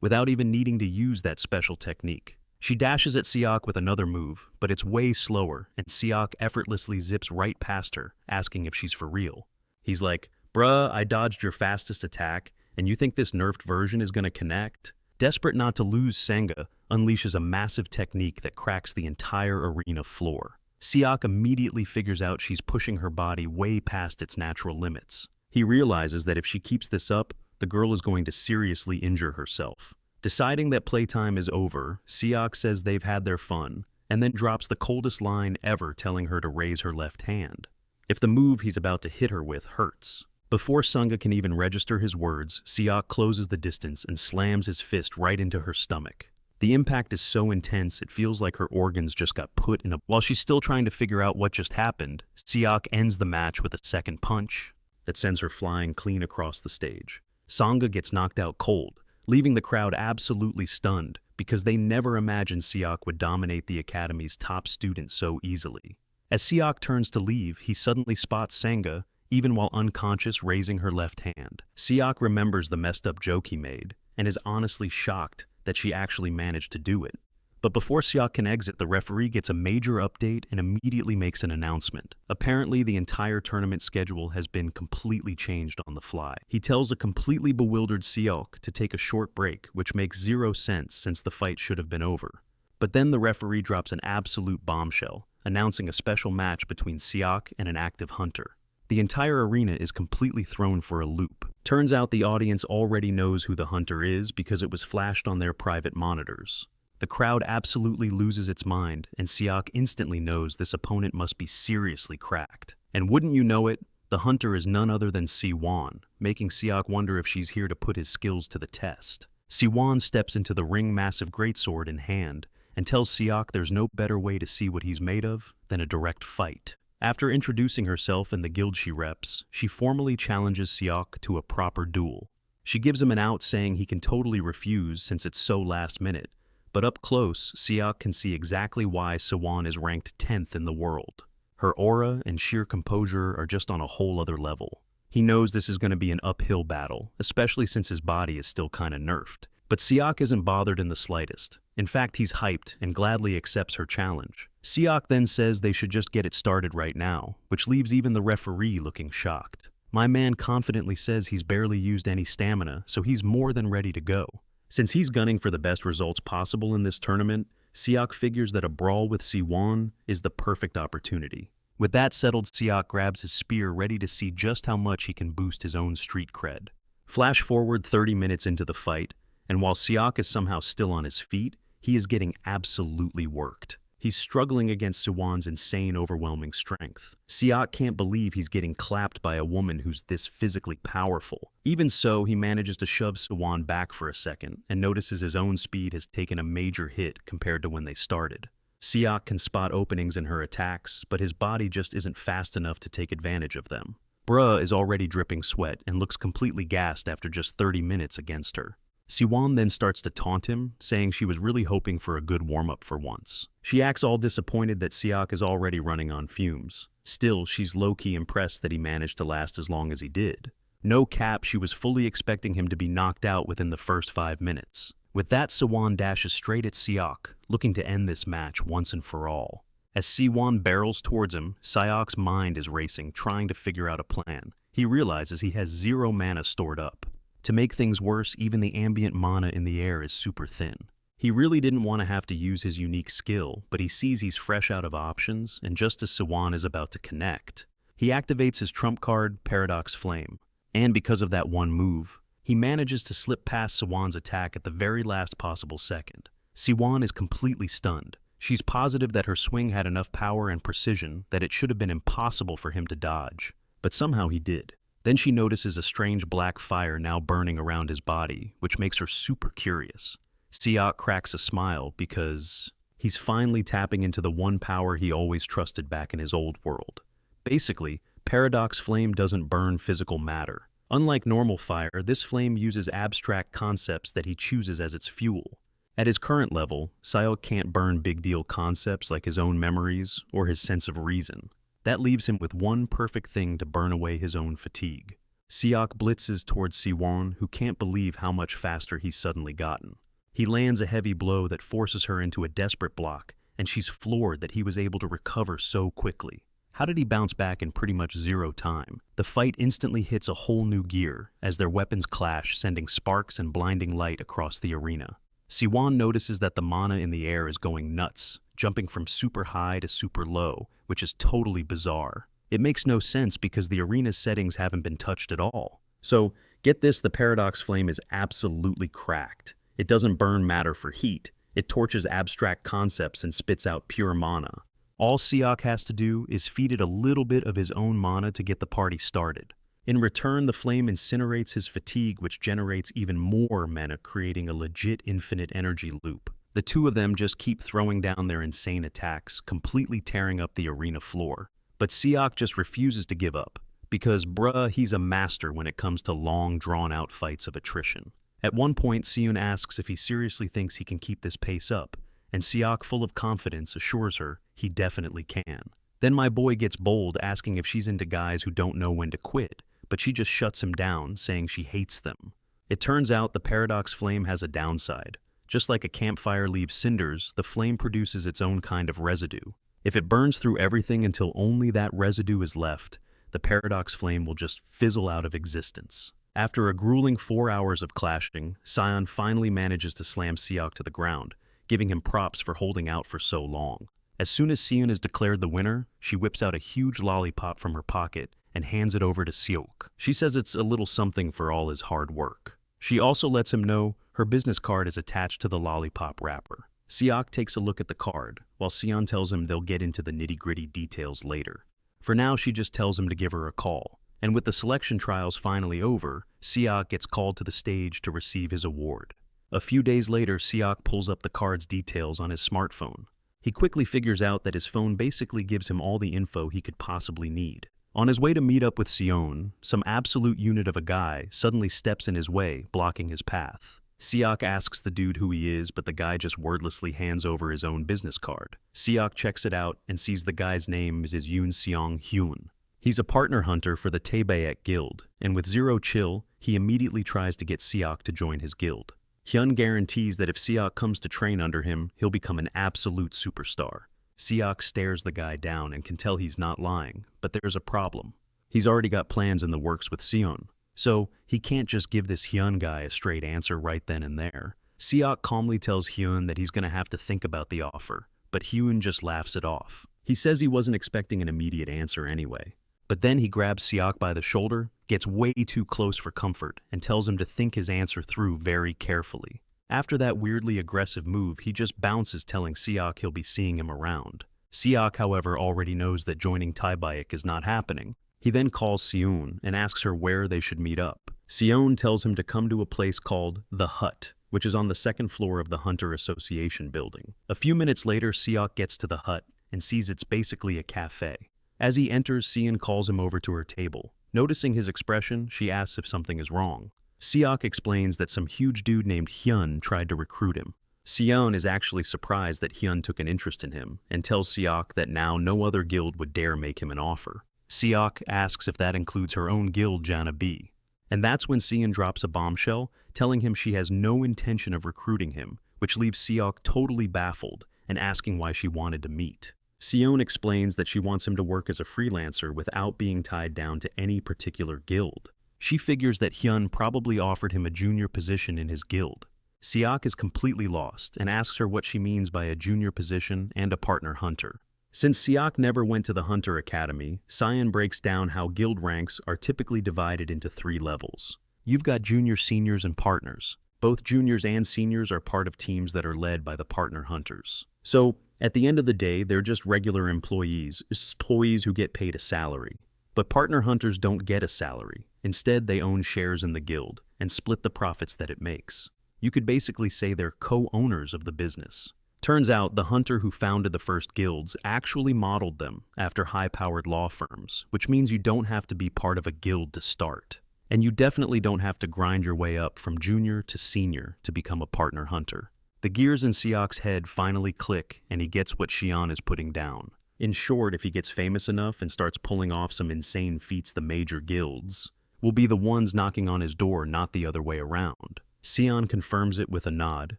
without even needing to use that special technique. She dashes at Siak with another move, but it's way slower, and Siak effortlessly zips right past her, asking if she's for real. He's like, "Bruh, I dodged your fastest attack, and you think this nerfed version is gonna connect?" Desperate not to lose, Sangha unleashes a massive technique that cracks the entire arena floor. Siak immediately figures out she's pushing her body way past its natural limits. He realizes that if she keeps this up, the girl is going to seriously injure herself. Deciding that playtime is over, Siak says they've had their fun, and then drops the coldest line ever, telling her to raise her left hand if the move he's about to hit her with hurts. Before Sangha can even register his words, Siak closes the distance and slams his fist right into her stomach. The impact is so intense it feels like her organs just got put in a... While she's still trying to figure out what just happened, Siak ends the match with a second punch that sends her flying clean across the stage. Sangha gets knocked out cold, leaving the crowd absolutely stunned because they never imagined Siak would dominate the Academy's top student so easily. As Siak turns to leave, he suddenly spots Sangha, even while unconscious, raising her left hand. Siak remembers the messed up joke he made and is honestly shocked that she actually managed to do it. But before Siak can exit, the referee gets a major update and immediately makes an announcement. Apparently, the entire tournament schedule has been completely changed on the fly. He tells a completely bewildered Siak to take a short break, which makes zero sense since the fight should have been over. But then the referee drops an absolute bombshell, announcing a special match between Siak and an active hunter. The entire arena is completely thrown for a loop. Turns out the audience already knows who the hunter is because it was flashed on their private monitors. The crowd absolutely loses its mind, and Siak instantly knows this opponent must be seriously cracked. And wouldn't you know it, the hunter is none other than Siwan, making Siak wonder if she's here to put his skills to the test. Siwan steps into the ring, massive greatsword in hand, and tells Siak there's no better way to see what he's made of than a direct fight. After introducing herself and the guild she reps, she formally challenges Siak to a proper duel. She gives him an out, saying he can totally refuse since it's so last minute, but up close, Siak can see exactly why Siwan is ranked 10th in the world. Her aura and sheer composure are just on a whole other level. He knows this is going to be an uphill battle, especially since his body is still kinda nerfed. But Siak isn't bothered in the slightest. In fact, he's hyped and gladly accepts her challenge. Seok then says they should just get it started right now, which leaves even the referee looking shocked. My man confidently says he's barely used any stamina, so he's more than ready to go. Since he's gunning for the best results possible in this tournament, Seok figures that a brawl with Siwon is the perfect opportunity. With that settled, Seok grabs his spear ready to see just how much he can boost his own street cred. Flash forward 30 minutes into the fight, and while Seok is somehow still on his feet, he is getting absolutely worked. He's struggling against Siwon's insane, overwhelming strength. Seok can't believe he's getting clapped by a woman who's this physically powerful. Even so, he manages to shove Siwon back for a second and notices his own speed has taken a major hit compared to when they started. Seok can spot openings in her attacks, but his body just isn't fast enough to take advantage of them. Bruh is already dripping sweat and looks completely gassed after just 30 minutes against her. Siwon then starts to taunt him, saying she was really hoping for a good warm-up for once. She acts all disappointed that Seok is already running on fumes. Still, she's low-key impressed that he managed to last as long as he did. No cap, she was fully expecting him to be knocked out within the first 5 minutes. With that, Siwon dashes straight at Seok, looking to end this match once and for all. As Siwon barrels towards him, Seok's mind is racing, trying to figure out a plan. He realizes he has 0 mana stored up. To make things worse, even the ambient mana in the air is super thin. He really didn't want to have to use his unique skill, but he sees he's fresh out of options, and just as Siwon is about to connect, he activates his trump card, Paradox Flame. And because of that one move, he manages to slip past Siwon's attack at the very last possible second. Siwon is completely stunned. She's positive that her swing had enough power and precision that it should have been impossible for him to dodge, but somehow he did. Then she notices a strange black fire now burning around his body, which makes her super curious. Seok cracks a smile because he's finally tapping into the one power he always trusted back in his old world. Basically, Paradox Flame doesn't burn physical matter. Unlike normal fire, this flame uses abstract concepts that he chooses as its fuel. At his current level, Seok can't burn big deal concepts like his own memories or his sense of reason. That leaves him with one perfect thing to burn away his own fatigue. Seok blitzes towards Siwon, who can't believe how much faster he's suddenly gotten. He lands a heavy blow that forces her into a desperate block, and she's floored that he was able to recover so quickly. How did he bounce back in pretty much 0 time? The fight instantly hits a whole new gear as their weapons clash, sending sparks and blinding light across the arena. Siwon notices that the mana in the air is going nuts, jumping from super high to super low, which is totally bizarre. It makes no sense because the arena's settings haven't been touched at all. So, get this, the Paradox Flame is absolutely cracked. It doesn't burn matter for heat. It torches abstract concepts and spits out pure mana. All Seok has to do is feed it a little bit of his own mana to get the party started. In return, the flame incinerates his fatigue, which generates even more mana, creating a legit infinite energy loop. The two of them just keep throwing down their insane attacks, completely tearing up the arena floor. But Seok just refuses to give up, because bruh, he's a master when it comes to long, drawn-out fights of attrition. At one point, Seon asks if he seriously thinks he can keep this pace up, and Seok, full of confidence, assures her he definitely can. Then my boy gets bold, asking if she's into guys who don't know when to quit, but she just shuts him down, saying she hates them. It turns out the Paradox Flame has a downside. Just like a campfire leaves cinders, the flame produces its own kind of residue. If it burns through everything until only that residue is left, the Paradox Flame will just fizzle out of existence. After a grueling 4 hours of clashing, Sion finally manages to slam Seok to the ground, giving him props for holding out for so long. As soon as Seon is declared the winner, she whips out a huge lollipop from her pocket and hands it over to Seok. She says it's a little something for all his hard work. She also lets him know her business card is attached to the lollipop wrapper. Seok takes a look at the card, while Sion tells him they'll get into the nitty-gritty details later. For now, she just tells him to give her a call. And with the selection trials finally over, Seok gets called to the stage to receive his award. A few days later, Seok pulls up the card's details on his smartphone. He quickly figures out that his phone basically gives him all the info he could possibly need. On his way to meet up with Sion, some absolute unit of a guy suddenly steps in his way, blocking his path. Seok asks the dude who he is, but the guy just wordlessly hands over his own business card. Seok checks it out and sees the guy's name is Yoon Seong Hyun. He's a partner hunter for the Taebaek Guild, and with zero chill, he immediately tries to get Seok to join his guild. Hyun guarantees that if Seok comes to train under him, he'll become an absolute superstar. Siak stares the guy down and can tell he's not lying, but there's a problem. He's already got plans in the works with Seon, so he can't just give this Hyun guy a straight answer right then and there. Siak calmly tells Hyun that he's going to have to think about the offer, but Hyun just laughs it off. He says he wasn't expecting an immediate answer anyway. But then he grabs Siak by the shoulder, gets way too close for comfort, and tells him to think his answer through very carefully. After that weirdly aggressive move, he just bounces, telling Siak he'll be seeing him around. Siak, however, already knows that joining Taebaek is not happening. He then calls Seon and asks her where they should meet up. Seon tells him to come to a place called The Hut, which is on the second floor of the Hunter Association building. A few minutes later, Siak gets to the hut and sees it's basically a cafe. As he enters, Seon calls him over to her table. Noticing his expression, she asks if something is wrong. Siak explains that some huge dude named Hyun tried to recruit him. Seon is actually surprised that Hyun took an interest in him and tells Siak that now no other guild would dare make him an offer. Siak asks if that includes her own guild, Jana B. And that's when Seon drops a bombshell, telling him she has no intention of recruiting him, which leaves Siak totally baffled and asking why she wanted to meet. Seon explains that she wants him to work as a freelancer without being tied down to any particular guild. She figures that Hyun probably offered him a junior position in his guild. Siak is completely lost and asks her what she means by a junior position and a partner hunter. Since Siak never went to the Hunter Academy, Seon breaks down how guild ranks are typically divided into 3 levels. You've got juniors, seniors, and partners. Both juniors and seniors are part of teams that are led by the partner hunters. So, at the end of the day, they're just regular employees who get paid a salary. But partner hunters don't get a salary. Instead, they own shares in the guild and split the profits that it makes. You could basically say they're co-owners of the business. Turns out the hunter who founded the first guilds actually modeled them after high-powered law firms, which means you don't have to be part of a guild to start. And you definitely don't have to grind your way up from junior to senior to become a partner hunter. The gears in Siak's head finally click and he gets what Seon is putting down. In short, if he gets famous enough and starts pulling off some insane feats, the major guilds will be the ones knocking on his door, not the other way around. Seon confirms it with a nod,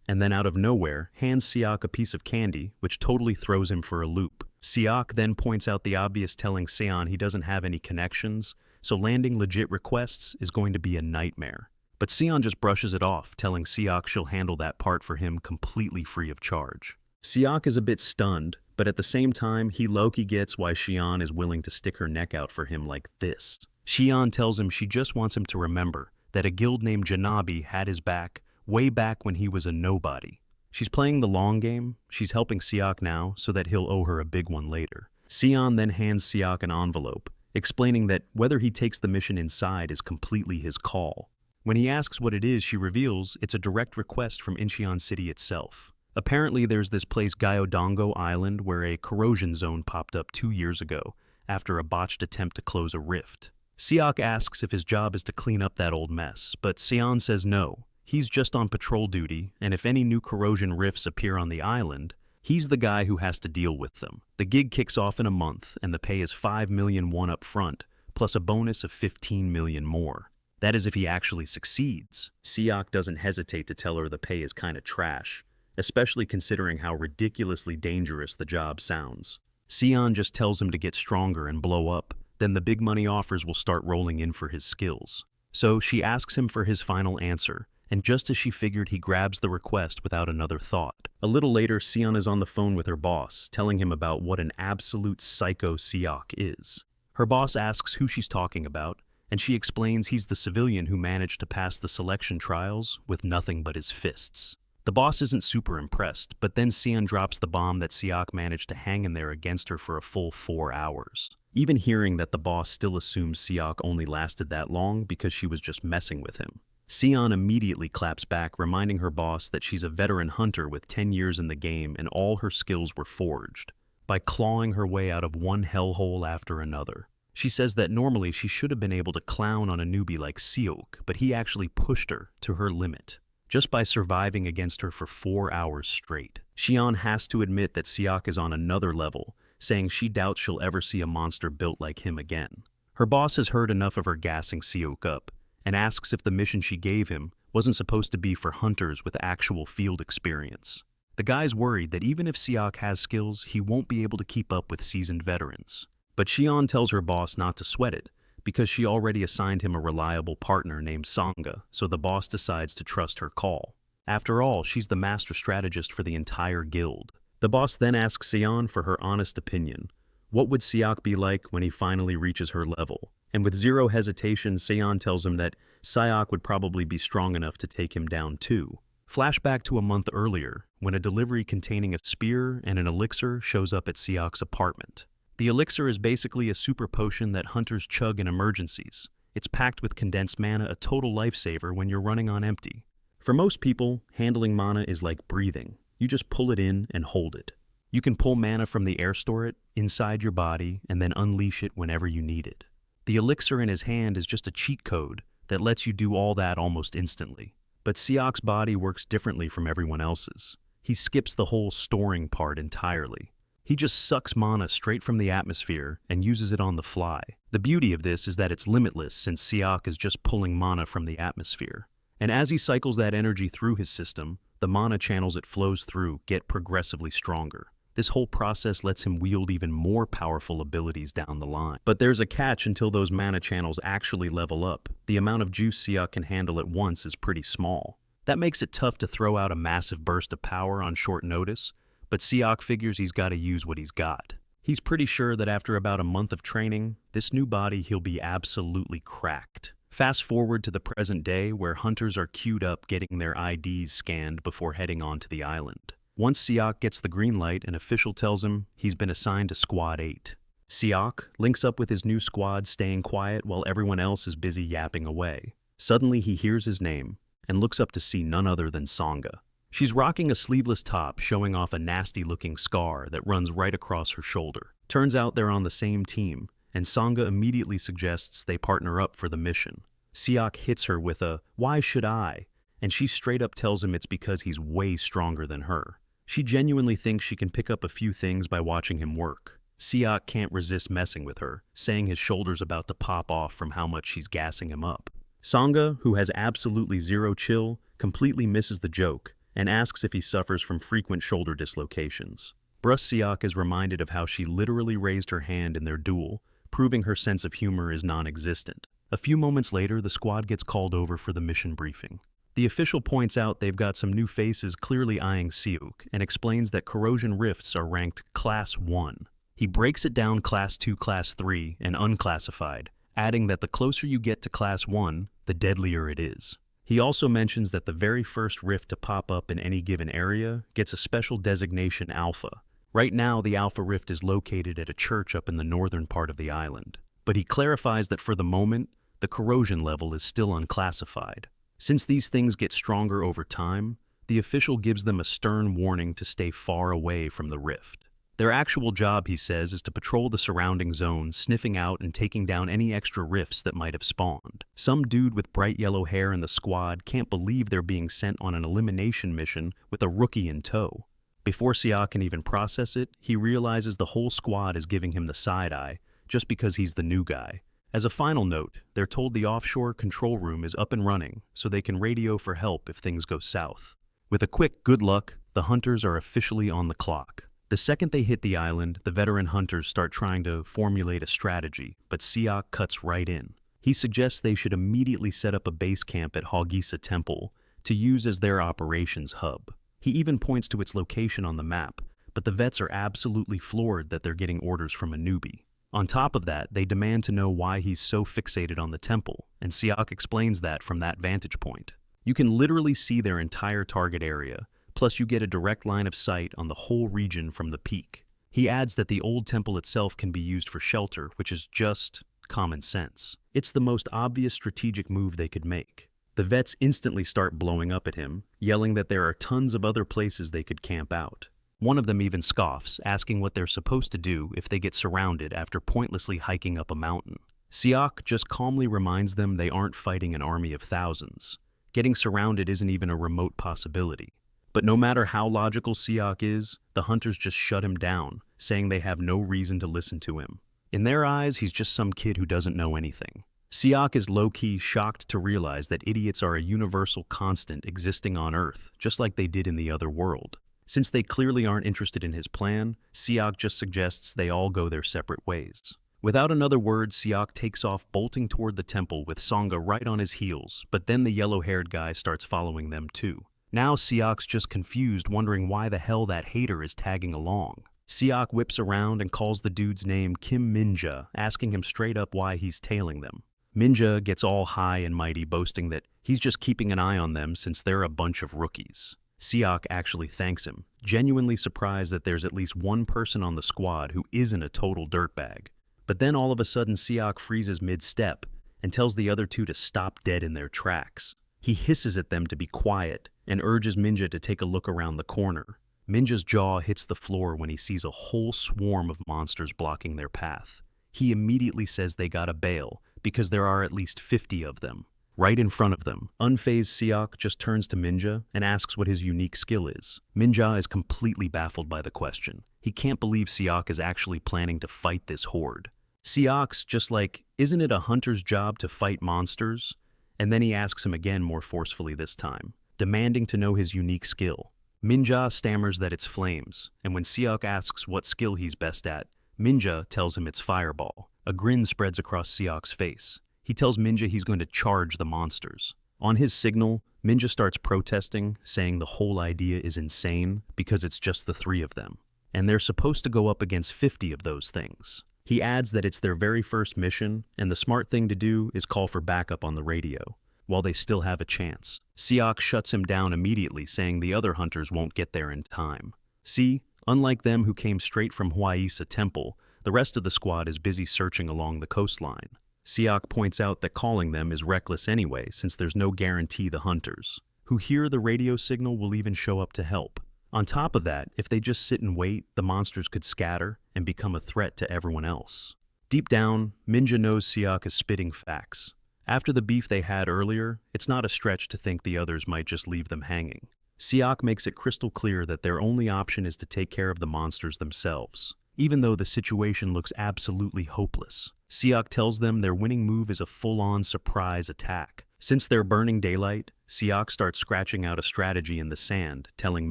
and then out of nowhere, hands Siak a piece of candy, which totally throws him for a loop. Siak then points out the obvious, telling Seon he doesn't have any connections, so landing legit requests is going to be a nightmare. But Seon just brushes it off, telling Siak she'll handle that part for him completely free of charge. Siak is a bit stunned, but at the same time, he low-key gets why Seon is willing to stick her neck out for him like this. Seon tells him she just wants him to remember that a guild named Janabi had his back way back when he was a nobody. She's playing the long game, she's helping Siak now so that he'll owe her a big one later. Seon then hands Siak an envelope, explaining that whether he takes the mission inside is completely his call. When he asks what it is, she reveals it's a direct request from Incheon City itself. Apparently there's this place Gyeodongo Island where a corrosion zone popped up 2 years ago after a botched attempt to close a rift. Siak asks if his job is to clean up that old mess, but Seon says no. He's just on patrol duty, and if any new corrosion rifts appear on the island, he's the guy who has to deal with them. The gig kicks off in a month, and the pay is 5 million won up front, plus a bonus of 15 million more. That is if he actually succeeds. Siak doesn't hesitate to tell her the pay is kinda trash, especially considering how ridiculously dangerous the job sounds. Seon just tells him to get stronger and blow up, then the big money offers will start rolling in for his skills. So she asks him for his final answer, and just as she figured, he grabs the request without another thought. A little later, Seon is on the phone with her boss, telling him about what an absolute psycho Siak is. Her boss asks who she's talking about, and she explains he's the civilian who managed to pass the selection trials with nothing but his fists. The boss isn't super impressed, but then Seon drops the bomb that Siak managed to hang in there against her for a full 4 hours. Even hearing that, the boss still assumes Siak only lasted that long because she was just messing with him. Seon immediately claps back, reminding her boss that she's a veteran hunter with 10 years in the game and all her skills were forged by clawing her way out of one hellhole after another. She says that normally she should have been able to clown on a newbie like Seok, but he actually pushed her to her limit, just by surviving against her for 4 hours straight. Seon has to admit that Siak is on another level, saying she doubts she'll ever see a monster built like him again. Her boss has heard enough of her gassing Seok up, and asks if the mission she gave him wasn't supposed to be for hunters with actual field experience. The guy's worried that even if Siak has skills, he won't be able to keep up with seasoned veterans. But Xian tells her boss not to sweat it, because she already assigned him a reliable partner named Sangha, so the boss decides to trust her call. After all, she's the master strategist for the entire guild. The boss then asks Xian for her honest opinion. What would Siak be like when he finally reaches her level? And with zero hesitation, Xian tells him that Siak would probably be strong enough to take him down too. Flashback to a month earlier, when a delivery containing a spear and an elixir shows up at Siak's apartment. The elixir is basically a super potion that hunters chug in emergencies. It's packed with condensed mana, a total lifesaver when you're running on empty. For most people, handling mana is like breathing. You just pull it in and hold it. You can pull mana from the air store it inside your body and then unleash it whenever you need it. The elixir in his hand is just a cheat code that lets you do all that almost instantly. But Siak's body works differently from everyone else's. He skips the whole storing part entirely. He just sucks mana straight from the atmosphere and uses it on the fly. The beauty of this is that it's limitless since Siak is just pulling mana from the atmosphere. And as he cycles that energy through his system, the mana channels it flows through get progressively stronger. This whole process lets him wield even more powerful abilities down the line. But there's a catch until those mana channels actually level up. The amount of juice Siak can handle at once is pretty small. That makes it tough to throw out a massive burst of power on short notice, but Siak figures he's got to use what he's got. He's pretty sure that after about a month of training, this new body he'll be absolutely cracked. Fast forward to the present day where hunters are queued up getting their IDs scanned before heading onto the island. Once Siak gets the green light, an official tells him he's been assigned to Squad 8. Siak links up with his new squad, staying quiet while everyone else is busy yapping away. Suddenly he hears his name and looks up to see none other than Sangha. She's rocking a sleeveless top showing off a nasty-looking scar that runs right across her shoulder. Turns out they're on the same team, and Sangha immediately suggests they partner up for the mission. Siak hits her with a, "Why should I?" And she straight up tells him it's because he's way stronger than her. She genuinely thinks she can pick up a few things by watching him work. Siak can't resist messing with her, saying his shoulder's about to pop off from how much she's gassing him up. Sangha, who has absolutely zero chill, completely misses the joke and asks if he suffers from frequent shoulder dislocations. Siak is reminded of how she literally raised her hand in their duel, proving her sense of humor is non-existent. A few moments later, the squad gets called over for the mission briefing. The official points out they've got some new faces clearly eyeing Siuk and explains that corrosion rifts are ranked Class 1. He breaks it down Class 2, Class 3, and unclassified, adding that the closer you get to Class 1, the deadlier it is. He also mentions that the very first rift to pop up in any given area gets a special designation Alpha. Right now, the Alpha Rift is located at a church up in the northern part of the island. But he clarifies that for the moment, the corrosion level is still unclassified. Since these things get stronger over time, the official gives them a stern warning to stay far away from the rift. Their actual job, he says, is to patrol the surrounding zone, sniffing out and taking down any extra rifts that might have spawned. Some dude with bright yellow hair in the squad can't believe they're being sent on an elimination mission with a rookie in tow. Before Siak can even process it, he realizes the whole squad is giving him the side eye, just because he's the new guy. As a final note, they're told the offshore control room is up and running, so they can radio for help if things go south. With a quick good luck, the hunters are officially on the clock. The second they hit the island, the veteran hunters start trying to formulate a strategy, but Siak cuts right in. He suggests they should immediately set up a base camp at Hogisa Temple to use as their operations hub. He even points to its location on the map, but the vets are absolutely floored that they're getting orders from a newbie. On top of that, they demand to know why he's so fixated on the temple, and Siak explains that from that vantage point. You can literally see their entire target area, plus you get a direct line of sight on the whole region from the peak. He adds that the old temple itself can be used for shelter, which is just common sense. It's the most obvious strategic move they could make. The vets instantly start blowing up at him, yelling that there are tons of other places they could camp out. One of them even scoffs, asking what they're supposed to do if they get surrounded after pointlessly hiking up a mountain. Siak just calmly reminds them they aren't fighting an army of thousands. Getting surrounded isn't even a remote possibility. But no matter how logical Siak is, the hunters just shut him down, saying they have no reason to listen to him. In their eyes, he's just some kid who doesn't know anything. Siak is low-key shocked to realize that idiots are a universal constant existing on Earth, just like they did in the other world. Since they clearly aren't interested in his plan, Siak just suggests they all go their separate ways. Without another word, Siak takes off bolting toward the temple with Sangha right on his heels, but then the yellow-haired guy starts following them too. Now Siak's just confused, wondering why the hell that hater is tagging along. Siak whips around and calls the dude's name Kim Minja, asking him straight up why he's tailing them. Minja gets all high and mighty, boasting that he's just keeping an eye on them since they're a bunch of rookies. Siak actually thanks him, genuinely surprised that there's at least one person on the squad who isn't a total dirtbag. But then all of a sudden Siak freezes mid-step and tells the other two to stop dead in their tracks. He hisses at them to be quiet and urges Minja to take a look around the corner. Minja's jaw hits the floor when he sees a whole swarm of monsters blocking their path. He immediately says they gotta bail because there are at least 50 of them. Right in front of them, unfazed Siak just turns to Minja and asks what his unique skill is. Minja is completely baffled by the question. He can't believe Siak is actually planning to fight this horde. Siak's just like, isn't it a hunter's job to fight monsters? And then he asks him again more forcefully this time, demanding to know his unique skill. Minja stammers that it's flames, and when Siak asks what skill he's best at, Minja tells him it's fireball. A grin spreads across Siak's face. He tells Minja he's going to charge the monsters. On his signal, Minja starts protesting, saying the whole idea is insane because it's just the 3 of them, and they're supposed to go up against 50 of those things. He adds that it's their very first mission, and the smart thing to do is call for backup on the radio, while they still have a chance. Siak shuts him down immediately, saying the other hunters won't get there in time. See, unlike them who came straight from Huaisa Temple, the rest of the squad is busy searching along the coastline. Siak points out that calling them is reckless anyway, since there's no guarantee the hunters, who hear the radio signal, will even show up to help. On top of that, if they just sit and wait, the monsters could scatter and become a threat to everyone else. Deep down, Minja knows Siak is spitting facts. After the beef they had earlier, it's not a stretch to think the others might just leave them hanging. Siak makes it crystal clear that their only option is to take care of the monsters themselves, even though the situation looks absolutely hopeless. Siak tells them their winning move is a full-on surprise attack. Since they're burning daylight, Siak starts scratching out a strategy in the sand, telling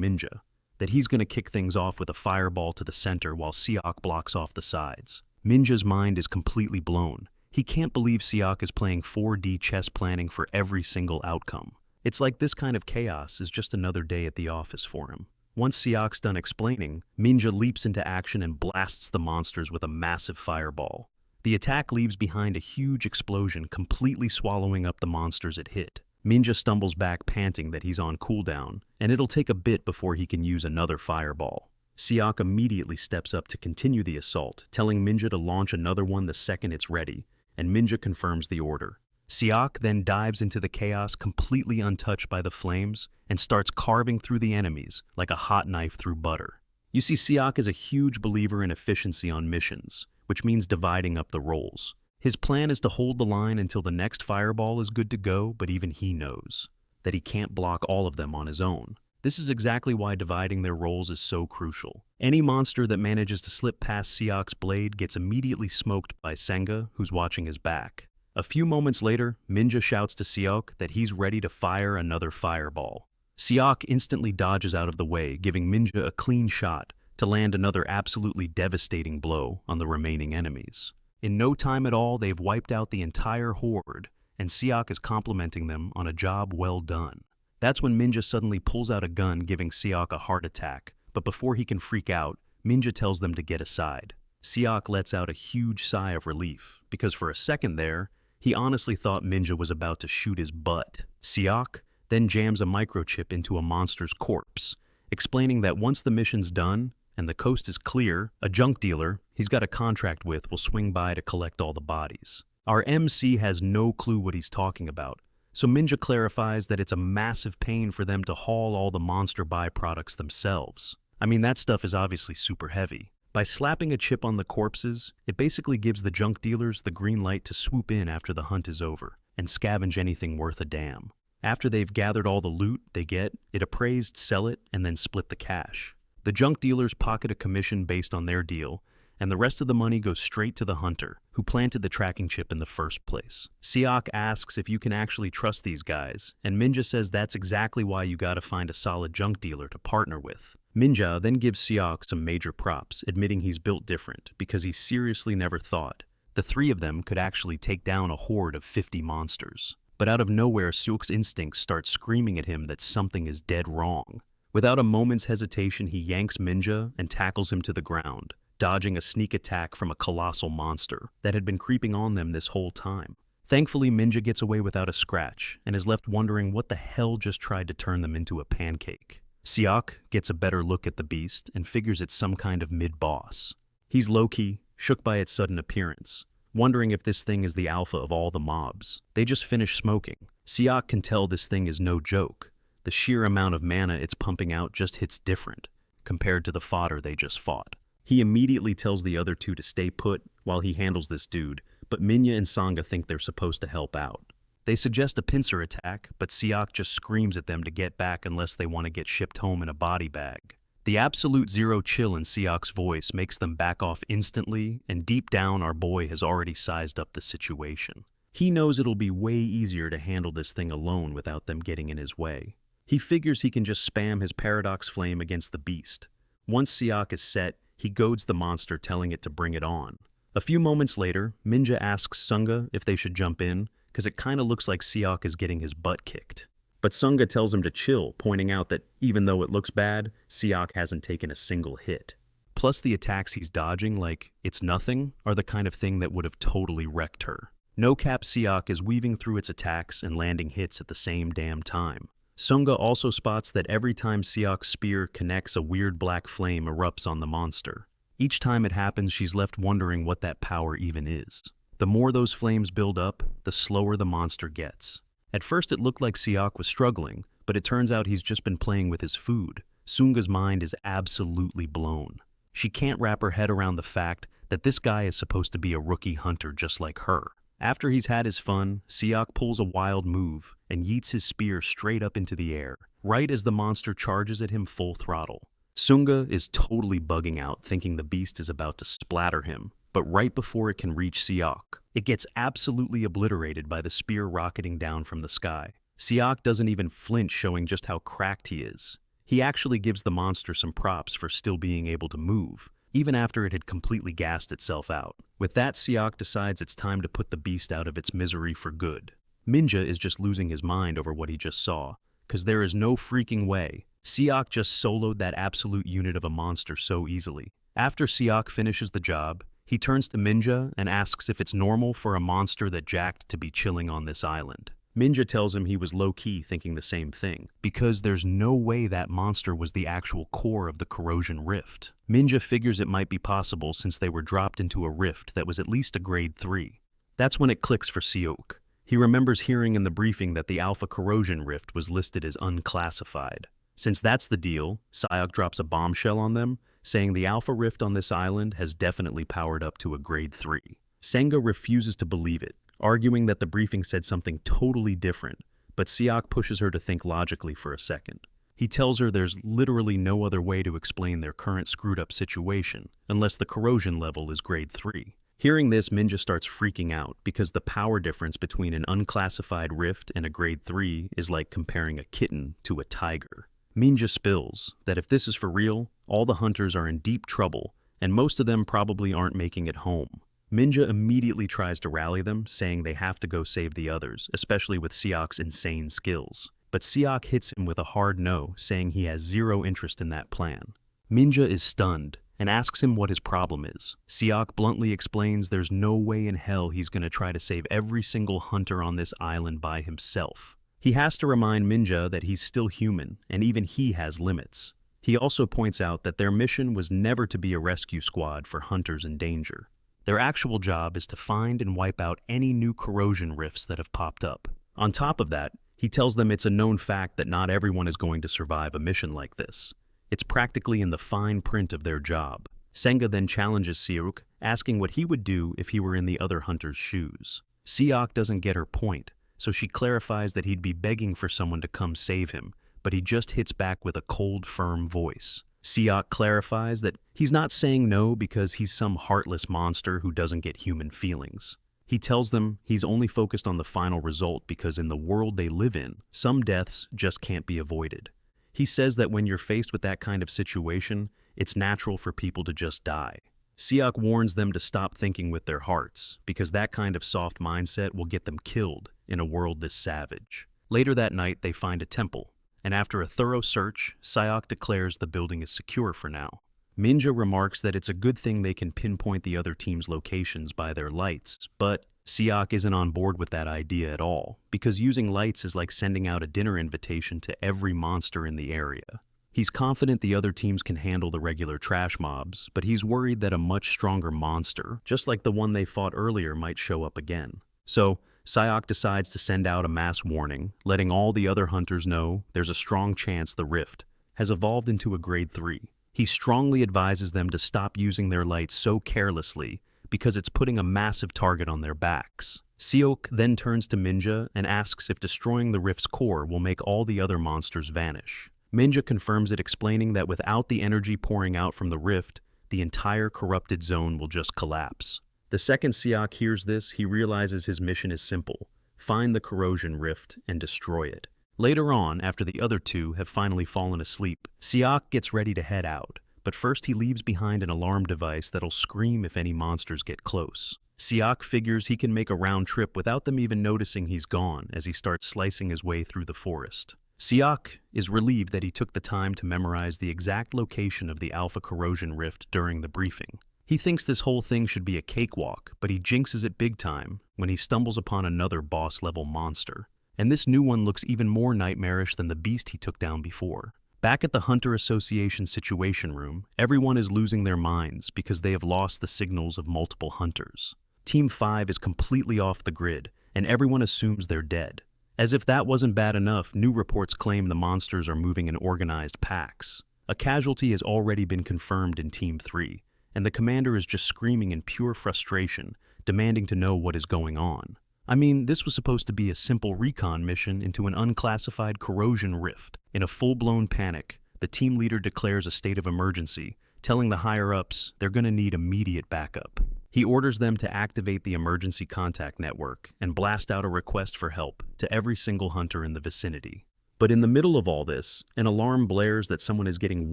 Minja that he's going to kick things off with a fireball to the center while Siak blocks off the sides. Minja's mind is completely blown. He can't believe Siak is playing 4D chess planning for every single outcome. It's like this kind of chaos is just another day at the office for him. Once Siak's done explaining, Minja leaps into action and blasts the monsters with a massive fireball. The attack leaves behind a huge explosion, completely swallowing up the monsters it hit. Minja stumbles back, panting that he's on cooldown, and it'll take a bit before he can use another fireball. Siak immediately steps up to continue the assault, telling Minja to launch another one the second it's ready, and Minja confirms the order. Siak then dives into the chaos, completely untouched by the flames, and starts carving through the enemies like a hot knife through butter. You see, Siak is a huge believer in efficiency on missions, which means dividing up the roles. His plan is to hold the line until the next fireball is good to go, but even he knows that he can't block all of them on his own. This is exactly why dividing their roles is so crucial. Any monster that manages to slip past Siak's blade gets immediately smoked by Senga, who's watching his back. A few moments later, Minja shouts to Siak that he's ready to fire another fireball. Siak instantly dodges out of the way, giving Minja a clean shot to land another absolutely devastating blow on the remaining enemies. In no time at all, they've wiped out the entire horde, and Siak is complimenting them on a job well done. That's when Minja suddenly pulls out a gun, giving Siak a heart attack, but before he can freak out, Minja tells them to get aside. Siak lets out a huge sigh of relief, because for a second there, he honestly thought Minja was about to shoot his butt. Siak then jams a microchip into a monster's corpse, explaining that once the mission's done and the coast is clear, a junk dealer he's got a contract with will swing by to collect all the bodies. Our MC has no clue what he's talking about, so Minja clarifies that it's a massive pain for them to haul all the monster byproducts themselves. I mean, that stuff is obviously super heavy. By slapping a chip on the corpses, it basically gives the junk dealers the green light to swoop in after the hunt is over and scavenge anything worth a damn. After they've gathered all the loot they get, it appraised, sell it, and then split the cash. The junk dealers pocket a commission based on their deal, and the rest of the money goes straight to the hunter, who planted the tracking chip in the first place. Seok asks if you can actually trust these guys, and Minja says that's exactly why you gotta find a solid junk dealer to partner with. Minja then gives Seok some major props, admitting he's built different, because he seriously never thought the three of them could actually take down a horde of 50 monsters. But out of nowhere, Seok's instincts start screaming at him that something is dead wrong. Without a moment's hesitation, he yanks Minja and tackles him to the ground, dodging a sneak attack from a colossal monster that had been creeping on them this whole time. Thankfully, Minja gets away without a scratch and is left wondering what the hell just tried to turn them into a pancake. Seok gets a better look at the beast and figures it's some kind of mid-boss. He's low-key, shook by its sudden appearance, wondering if this thing is the alpha of all the mobs. They just finished smoking. Seok can tell this thing is no joke. The sheer amount of mana it's pumping out just hits different compared to the fodder they just fought. He immediately tells the other two to stay put while he handles this dude, but Minya and Sangha think they're supposed to help out. They suggest a pincer attack, but Seok just screams at them to get back unless they want to get shipped home in a body bag. The absolute zero chill in Seok's voice makes them back off instantly, and deep down our boy has already sized up the situation. He knows it'll be way easier to handle this thing alone without them getting in his way. He figures he can just spam his paradox flame against the beast. Once Seok is set, he goads the monster, telling it to bring it on. A few moments later, Minja asks Sangha if they should jump in, because it kinda looks like Seok is getting his butt kicked. But Sangha tells him to chill, pointing out that even though it looks bad, Seok hasn't taken a single hit. Plus the attacks he's dodging, like it's nothing, are the kind of thing that would have totally wrecked her. No-cap Seok is weaving through its attacks and landing hits at the same damn time. Sangha also spots that every time Seok's spear connects, a weird black flame erupts on the monster. Each time it happens, she's left wondering what that power even is. The more those flames build up, the slower the monster gets. At first it looked like Seok was struggling, but it turns out he's just been playing with his food. Sungha's mind is absolutely blown. She can't wrap her head around the fact that this guy is supposed to be a rookie hunter just like her. After he's had his fun, Seok pulls a wild move and yeets his spear straight up into the air, right as the monster charges at him full throttle. Sungha is totally bugging out, thinking the beast is about to splatter him, but right before it can reach Seok, it gets absolutely obliterated by the spear rocketing down from the sky. Seok doesn't even flinch, showing just how cracked he is. He actually gives the monster some props for still being able to move, even after it had completely gassed itself out. With that, Seok decides it's time to put the beast out of its misery for good. Minja is just losing his mind over what he just saw, because there is no freaking way Seok just soloed that absolute unit of a monster so easily. After Seok finishes the job, he turns to Minja and asks if it's normal for a monster that jacked to be chilling on this island. Minja tells him he was low-key thinking the same thing, because there's no way that monster was the actual core of the corrosion rift. Minja figures it might be possible since they were dropped into a rift that was at least a grade 3. That's when it clicks for Seok. He remembers hearing in the briefing that the Alpha Corrosion Rift was listed as unclassified. Since that's the deal, Seok drops a bombshell on them, saying the Alpha Rift on this island has definitely powered up to a grade 3. Sangha refuses to believe it, arguing that the briefing said something totally different, but Seok pushes her to think logically for a second. He tells her there's literally no other way to explain their current screwed-up situation, unless the corrosion level is grade 3. Hearing this, Minja starts freaking out, because the power difference between an unclassified rift and a grade 3 is like comparing a kitten to a tiger. Minja spills that if this is for real, all the hunters are in deep trouble, and most of them probably aren't making it home. Minja immediately tries to rally them, saying they have to go save the others, especially with Seok's insane skills. But Seok hits him with a hard no, saying he has zero interest in that plan. Minja is stunned and asks him what his problem is. Seok bluntly explains there's no way in hell he's gonna try to save every single hunter on this island by himself. He has to remind Minja that he's still human, and even he has limits. He also points out that their mission was never to be a rescue squad for hunters in danger. Their actual job is to find and wipe out any new corrosion rifts that have popped up. On top of that, he tells them it's a known fact that not everyone is going to survive a mission like this. It's practically in the fine print of their job. Sangha then challenges Seok, asking what he would do if he were in the other hunter's shoes. Seok doesn't get her point, so she clarifies that he'd be begging for someone to come save him, but he just hits back with a cold, firm voice. Siak clarifies that he's not saying no because he's some heartless monster who doesn't get human feelings. He tells them he's only focused on the final result because in the world they live in, some deaths just can't be avoided. He says that when you're faced with that kind of situation, it's natural for people to just die. Siak warns them to stop thinking with their hearts, because that kind of soft mindset will get them killed in a world this savage. Later that night, they find a temple, and after a thorough search, Siak declares the building is secure for now. Minja remarks that it's a good thing they can pinpoint the other team's locations by their lights, but Siak isn't on board with that idea at all, because using lights is like sending out a dinner invitation to every monster in the area. He's confident the other teams can handle the regular trash mobs, but he's worried that a much stronger monster, just like the one they fought earlier, might show up again. So, Siak decides to send out a mass warning, letting all the other hunters know there's a strong chance the rift has evolved into a grade 3. He strongly advises them to stop using their lights so carelessly because it's putting a massive target on their backs. Siok then turns to Minja and asks if destroying the rift's core will make all the other monsters vanish. Minja confirms it, explaining that without the energy pouring out from the rift, the entire corrupted zone will just collapse. The second Siak hears this, he realizes his mission is simple: find the corrosion rift and destroy it. Later on, after the other two have finally fallen asleep, Siak gets ready to head out, but first he leaves behind an alarm device that'll scream if any monsters get close. Siak figures he can make a round trip without them even noticing he's gone as he starts slicing his way through the forest. Siak is relieved that he took the time to memorize the exact location of the Alpha Corrosion Rift during the briefing. He thinks this whole thing should be a cakewalk, but he jinxes it big time when he stumbles upon another boss-level monster. And this new one looks even more nightmarish than the beast he took down before. Back at the Hunter Association Situation Room, everyone is losing their minds because they have lost the signals of multiple hunters. Team 5 is completely off the grid, and everyone assumes they're dead. As if that wasn't bad enough, new reports claim the monsters are moving in organized packs. A casualty has already been confirmed in Team 3, and the commander is just screaming in pure frustration, demanding to know what is going on. I mean, this was supposed to be a simple recon mission into an unclassified corrosion rift. In a full-blown panic, the team leader declares a state of emergency, telling the higher-ups they're going to need immediate backup. He orders them to activate the emergency contact network and blast out a request for help to every single hunter in the vicinity. But in the middle of all this, an alarm blares that someone is getting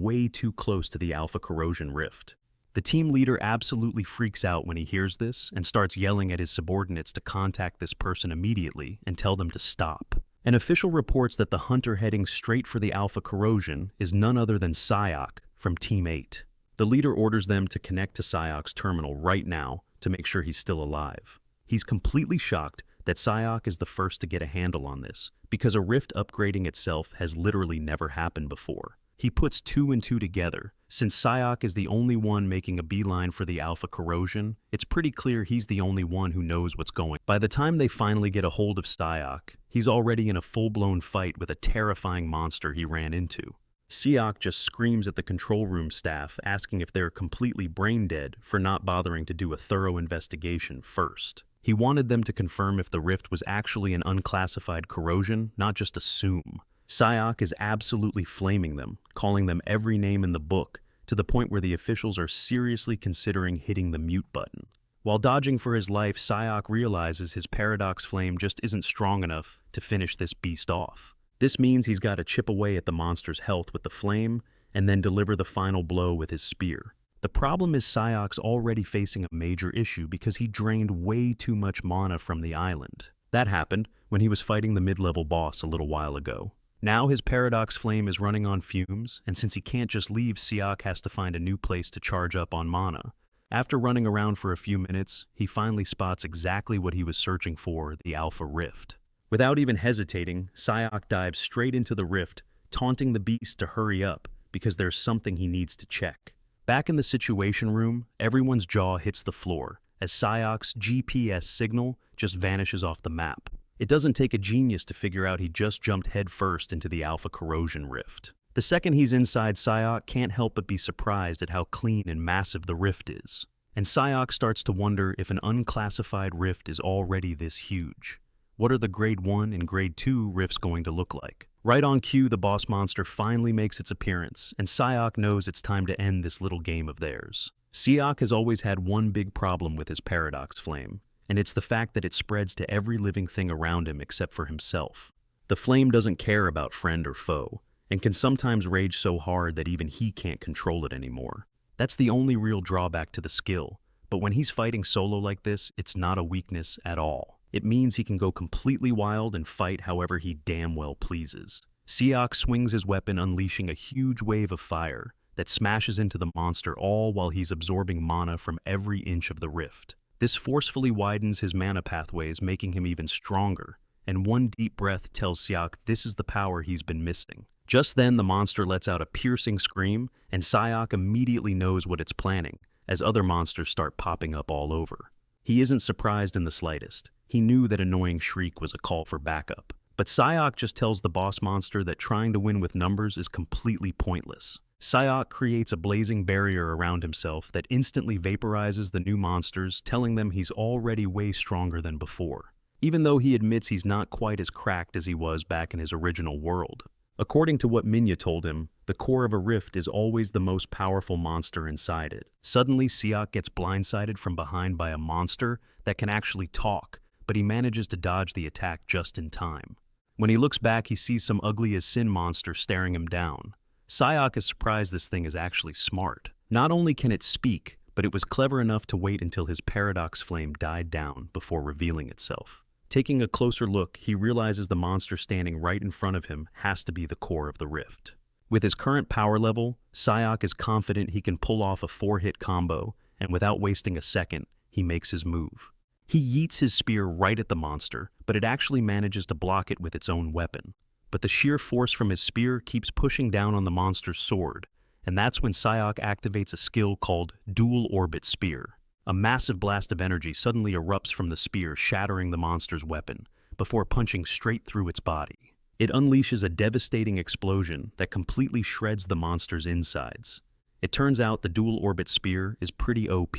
way too close to the Alpha Corrosion Rift. The team leader absolutely freaks out when he hears this and starts yelling at his subordinates to contact this person immediately and tell them to stop. An official reports that the hunter heading straight for the Alpha Corrosion is none other than Siak from Team 8. The leader orders them to connect to Siak's terminal right now to make sure he's still alive. He's completely shocked that Siak is the first to get a handle on this, because a rift upgrading itself has literally never happened before. He puts 2 and 2 together. Since Siak is the only one making a beeline for the Alpha Corrosion, it's pretty clear he's the only one who knows what's going on. By the time they finally get a hold of Siak, he's already in a full-blown fight with a terrifying monster he ran into. Siak just screams at the control room staff, asking if they're completely brain-dead for not bothering to do a thorough investigation first. He wanted them to confirm if the rift was actually an unclassified corrosion, not just assume. Siak is absolutely flaming them, calling them every name in the book, to the point where the officials are seriously considering hitting the mute button. While dodging for his life, Siak realizes his paradox flame just isn't strong enough to finish this beast off. This means he's got to chip away at the monster's health with the flame, and then deliver the final blow with his spear. The problem is Siak's already facing a major issue because he drained way too much mana from the island. That happened when he was fighting the mid-level boss a little while ago. Now his paradox flame is running on fumes, and since he can't just leave, Siak has to find a new place to charge up on mana. After running around for a few minutes, he finally spots exactly what he was searching for, the Alpha Rift. Without even hesitating, Siak dives straight into the rift, taunting the beast to hurry up, because there's something he needs to check. Back in the Situation Room, everyone's jaw hits the floor, as Siak's GPS signal just vanishes off the map. It doesn't take a genius to figure out he just jumped headfirst into the Alpha Corrosion Rift. The second he's inside, Siak can't help but be surprised at how clean and massive the rift is. And Siak starts to wonder if an unclassified rift is already this huge. What are the Grade 1 and Grade 2 rifts going to look like? Right on cue, the boss monster finally makes its appearance, and Sayok knows it's time to end this little game of theirs. Sayok has always had one big problem with his paradox flame, and it's the fact that it spreads to every living thing around him except for himself. The flame doesn't care about friend or foe, and can sometimes rage so hard that even he can't control it anymore. That's the only real drawback to the skill, but when he's fighting solo like this, it's not a weakness at all. It means he can go completely wild and fight however he damn well pleases. Sayok swings his weapon, unleashing a huge wave of fire that smashes into the monster, all while he's absorbing mana from every inch of the rift. This forcefully widens his mana pathways, making him even stronger, and one deep breath tells Sayok this is the power he's been missing. Just then, the monster lets out a piercing scream, and Sayok immediately knows what it's planning, as other monsters start popping up all over. He isn't surprised in the slightest. He knew that annoying shriek was a call for backup. But Sayok just tells the boss monster that trying to win with numbers is completely pointless. Sayok creates a blazing barrier around himself that instantly vaporizes the new monsters, telling them he's already way stronger than before, even though he admits he's not quite as cracked as he was back in his original world. According to what Minya told him, the core of a rift is always the most powerful monster inside it. Suddenly, Sayok gets blindsided from behind by a monster that can actually talk, but he manages to dodge the attack just in time. When he looks back, he sees some ugly as sin monster staring him down. Sayok is surprised this thing is actually smart. Not only can it speak, but it was clever enough to wait until his paradox flame died down before revealing itself. Taking a closer look, he realizes the monster standing right in front of him has to be the core of the rift. With his current power level, Sayok is confident he can pull off a 4-hit combo, and without wasting a second, he makes his move. He yeets his spear right at the monster, but it actually manages to block it with its own weapon. But the sheer force from his spear keeps pushing down on the monster's sword, and that's when Sayok activates a skill called Dual Orbit Spear. A massive blast of energy suddenly erupts from the spear, shattering the monster's weapon, before punching straight through its body. It unleashes a devastating explosion that completely shreds the monster's insides. It turns out the Dual Orbit Spear is pretty OP.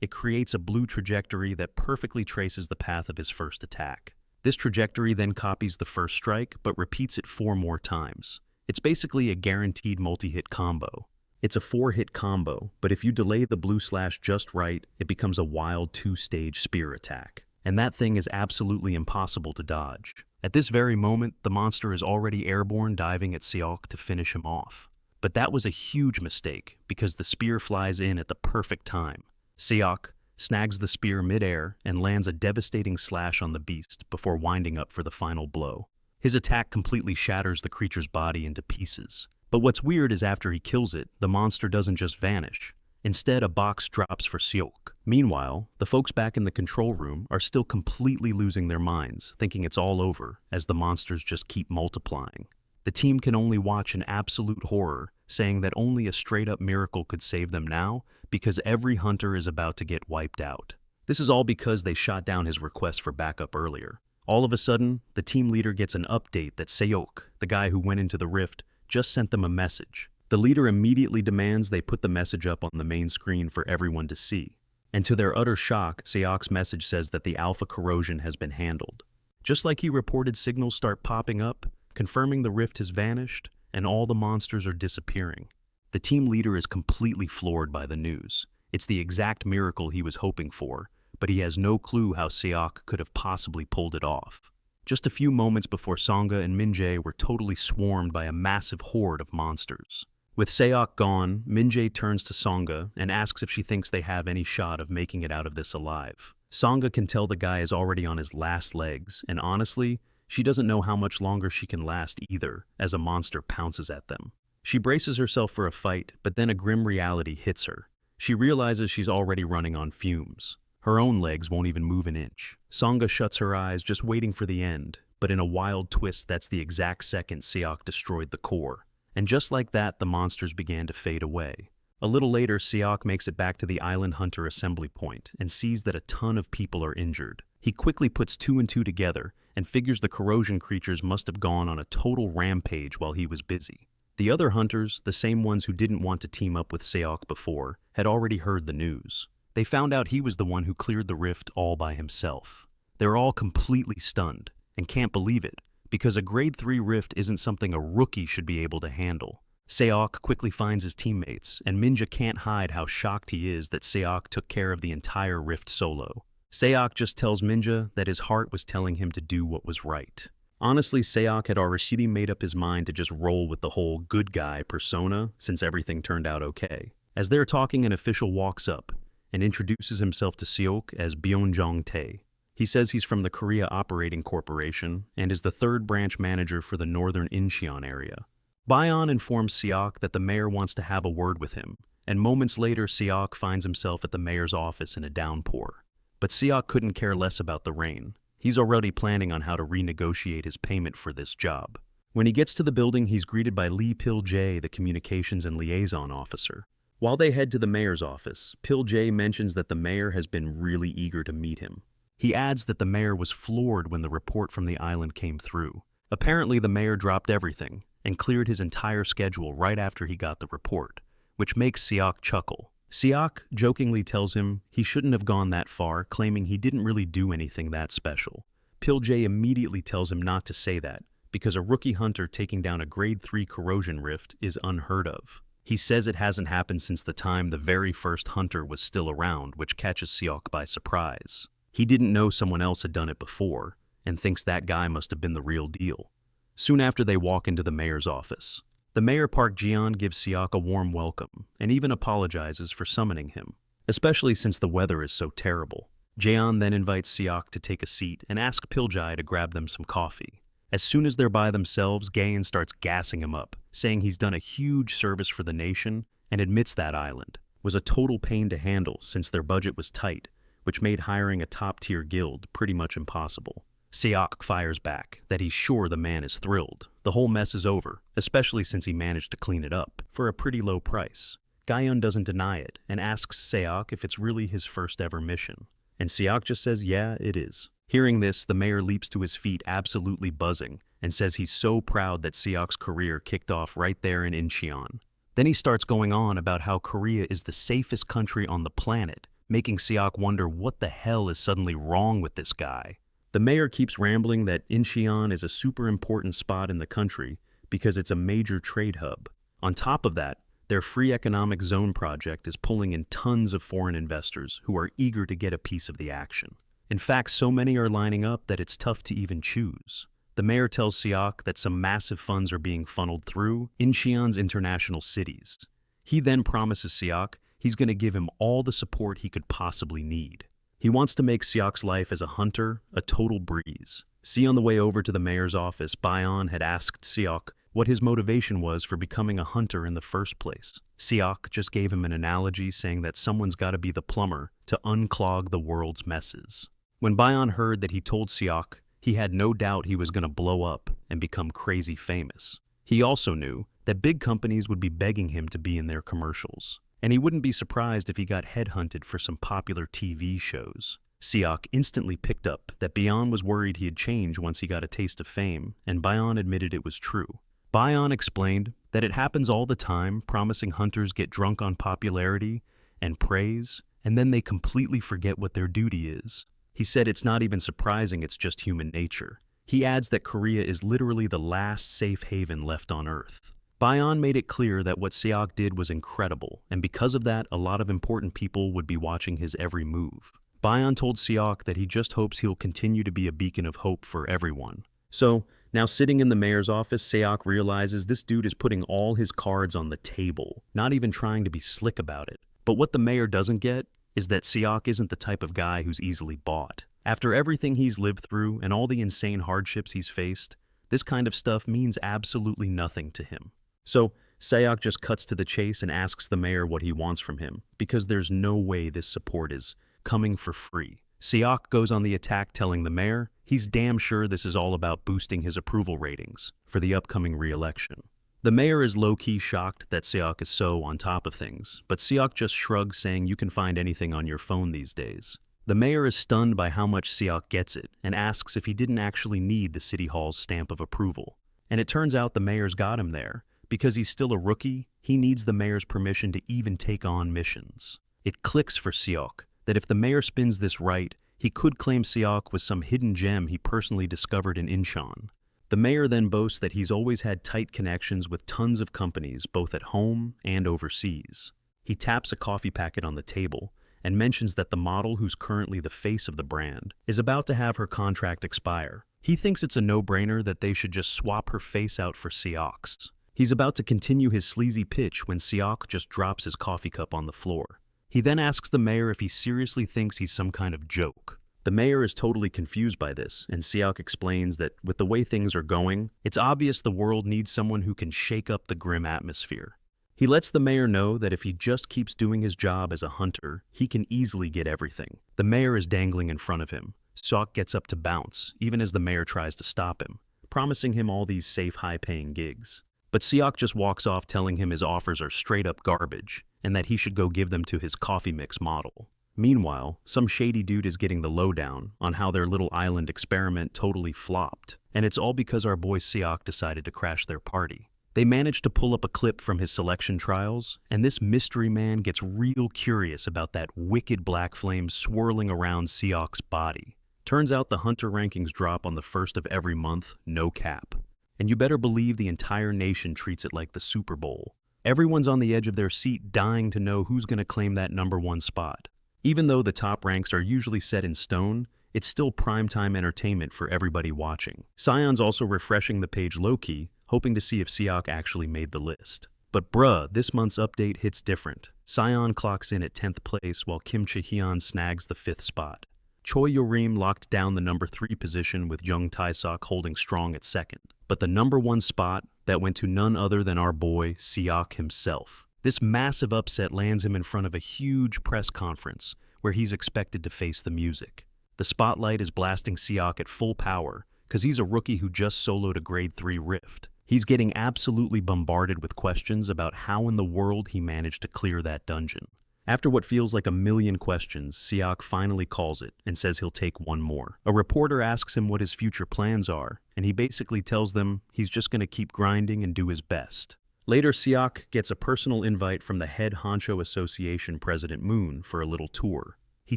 It creates a blue trajectory that perfectly traces the path of his first attack. This trajectory then copies the first strike, but repeats it 4 more times. It's basically a guaranteed multi-hit combo. It's a 4-hit combo, but if you delay the blue slash just right, it becomes a wild 2-stage spear attack. And that thing is absolutely impossible to dodge. At this very moment, the monster is already airborne, diving at Sayok to finish him off. But that was a huge mistake, because the spear flies in at the perfect time. Sayok snags the spear mid-air and lands a devastating slash on the beast before winding up for the final blow. His attack completely shatters the creature's body into pieces. But what's weird is after he kills it, the monster doesn't just vanish. Instead, a box drops for Sayok. Meanwhile, the folks back in the control room are still completely losing their minds, thinking it's all over, as the monsters just keep multiplying. The team can only watch in absolute horror, saying that only a straight-up miracle could save them now, because every hunter is about to get wiped out. This is all because they shot down his request for backup earlier. All of a sudden, the team leader gets an update that Sayok, the guy who went into the rift, just sent them a message. The leader immediately demands they put the message up on the main screen for everyone to see. And to their utter shock, Sayok's message says that the alpha corrosion has been handled. Just like he reported, signals start popping up, confirming the rift has vanished, and all the monsters are disappearing. The team leader is completely floored by the news. It's the exact miracle he was hoping for, but he has no clue how Sayok could have possibly pulled it off. Just a few moments before Sangha and Mage were totally swarmed by a massive horde of monsters. With Sayok gone, Mage turns to Sangha and asks if she thinks they have any shot of making it out of this alive. Sangha can tell the guy is already on his last legs, and honestly, she doesn't know how much longer she can last either, as a monster pounces at them. She braces herself for a fight, but then a grim reality hits her. She realizes she's already running on fumes. Her own legs won't even move an inch. Sangha shuts her eyes, just waiting for the end, but in a wild twist, that's the exact second Sayok destroyed the core. And just like that, the monsters began to fade away. A little later, Sayok makes it back to the Island Hunter assembly point and sees that a ton of people are injured. He quickly puts 2 and 2 together and figures the corrosion creatures must have gone on a total rampage while he was busy. The other hunters, the same ones who didn't want to team up with Sayok before, had already heard the news. They found out he was the one who cleared the rift all by himself. They're all completely stunned and can't believe it, because a grade 3 rift isn't something a rookie should be able to handle. Seok quickly finds his teammates, and Minja can't hide how shocked he is that Seok took care of the entire rift solo. Seok just tells Minja that his heart was telling him to do what was right. Honestly, Seok had already made up his mind to just roll with the whole good guy persona since everything turned out okay. As they're talking, an official walks up and introduces himself to Seok as Byung-jong Tae. He says he's from the Korea Operating Corporation and is the third branch manager for the northern Incheon area. Bayon informs Seok that the mayor wants to have a word with him, and moments later Seok finds himself at the mayor's office in a downpour. But Seok couldn't care less about the rain. He's already planning on how to renegotiate his payment for this job. When he gets to the building, he's greeted by Lee Pil-jae, the communications and liaison officer. While they head to the mayor's office, Pil-jae mentions that the mayor has been really eager to meet him. He adds that the mayor was floored when the report from the island came through. Apparently, the mayor dropped everything and cleared his entire schedule right after he got the report, which makes Seok chuckle. Seok jokingly tells him he shouldn't have gone that far, claiming he didn't really do anything that special. Pil-jae immediately tells him not to say that, because a rookie hunter taking down a grade 3 corrosion rift is unheard of. He says it hasn't happened since the time the very first hunter was still around, which catches Seok by surprise. He didn't know someone else had done it before, and thinks that guy must have been the real deal. Soon after, they walk into the mayor's office. The mayor, Park Jian, gives Seok a warm welcome and even apologizes for summoning him, especially since the weather is so terrible. Jian then invites Seok to take a seat and asks Pil-jae to grab them some coffee. As soon as they're by themselves, Gayan starts gassing him up, saying he's done a huge service for the nation and admits that island was a total pain to handle since their budget was tight, which made hiring a top-tier guild pretty much impossible. Seok fires back that he's sure the man is thrilled. The whole mess is over, especially since he managed to clean it up for a pretty low price. Gayan doesn't deny it and asks Seok if it's really his first ever mission. And Seok just says, yeah, it is. Hearing this, the mayor leaps to his feet, absolutely buzzing, and says he's so proud that Seok's career kicked off right there in Incheon. Then he starts going on about how Korea is the safest country on the planet, making Seok wonder what the hell is suddenly wrong with this guy. The mayor keeps rambling that Incheon is a super important spot in the country because it's a major trade hub. On top of that, their free economic zone project is pulling in tons of foreign investors who are eager to get a piece of the action. In fact, so many are lining up that it's tough to even choose. The mayor tells Seok that some massive funds are being funneled through Incheon's international cities. He then promises Seok he's going to give him all the support he could possibly need. He wants to make Seok's life as a hunter a total breeze. See, on the way over to the mayor's office, Bayon had asked Seok what his motivation was for becoming a hunter in the first place. Seok just gave him an analogy, saying that someone's got to be the plumber to unclog the world's messes. When Bayon heard that he told Seok, he had no doubt he was going to blow up and become crazy famous. He also knew that big companies would be begging him to be in their commercials, and he wouldn't be surprised if he got headhunted for some popular TV shows. Seok instantly picked up that Bayon was worried he'd change once he got a taste of fame, and Bayon admitted it was true. Bayon explained that it happens all the time, promising hunters get drunk on popularity and praise, and then they completely forget what their duty is. He said it's not even surprising, it's just human nature. He adds that Korea is literally the last safe haven left on Earth. Bayon made it clear that what Seok did was incredible, and because of that, a lot of important people would be watching his every move. Bayon told Seok that he just hopes he'll continue to be a beacon of hope for everyone. So, now sitting in the mayor's office, Seok realizes this dude is putting all his cards on the table, not even trying to be slick about it. But what the mayor doesn't get is that Seok isn't the type of guy who's easily bought. After everything he's lived through and all the insane hardships he's faced, this kind of stuff means absolutely nothing to him. So, Seok just cuts to the chase and asks the mayor what he wants from him, because there's no way this support is coming for free. Seok goes on the attack, telling the mayor he's damn sure this is all about boosting his approval ratings for the upcoming re-election. The mayor is low-key shocked that Seok is so on top of things, but Seok just shrugs, saying you can find anything on your phone these days. The mayor is stunned by how much Seok gets it and asks if he didn't actually need the city hall's stamp of approval. And it turns out the mayor's got him there. Because he's still a rookie, he needs the mayor's permission to even take on missions. It clicks for Seok that if the mayor spins this right, He could claim Seok was some hidden gem he personally discovered in Incheon. The mayor then boasts that he's always had tight connections with tons of companies, both at home and overseas. He taps a coffee packet on the table and mentions that the model who's currently the face of the brand is about to have her contract expire. He thinks it's a no-brainer that they should just swap her face out for Seok's. He's about to continue his sleazy pitch when Seok just drops his coffee cup on the floor. He then asks the mayor if he seriously thinks he's some kind of joke. The mayor is totally confused by this, and Seok explains that with the way things are going, it's obvious the world needs someone who can shake up the grim atmosphere. He lets the mayor know that if he just keeps doing his job as a hunter, he can easily get everything. The mayor is dangling in front of him. Seok gets up to bounce, even as the mayor tries to stop him, promising him all these safe, high-paying gigs. But Seok just walks off telling him his offers are straight-up garbage, and that he should go give them to his coffee mix model. Meanwhile, some shady dude is getting the lowdown on how their little island experiment totally flopped, and it's all because our boy Seok decided to crash their party. They managed to pull up a clip from his selection trials, and this mystery man gets real curious about that wicked black flame swirling around Seok's body. Turns out the hunter rankings drop on the first of every month, no cap. And you better believe the entire nation treats it like the Super Bowl. Everyone's on the edge of their seat dying to know who's going to claim that #1 spot. Even though the top ranks are usually set in stone, it's still primetime entertainment for everybody watching. Sion's also refreshing the page low-key, hoping to see if Seok actually made the list. But bruh, this month's update hits different. Sion clocks in at 10th place while Kim Chae-hyun snags the 5th spot. Choi Yo-rim locked down the #3 position with Jung Tae-sok holding strong at 2nd. But the #1 spot, that went to none other than our boy, Seok himself. This massive upset lands him in front of a huge press conference, where he's expected to face the music. The spotlight is blasting Seok at full power, cause he's a rookie who just soloed a grade 3 rift. He's getting absolutely bombarded with questions about how in the world he managed to clear that dungeon. After what feels like a million questions, Seok finally calls it and says he'll take one more. A reporter asks him what his future plans are, and he basically tells them he's just going to keep grinding and do his best. Later, Seok gets a personal invite from the head honcho association President Moon for a little tour. He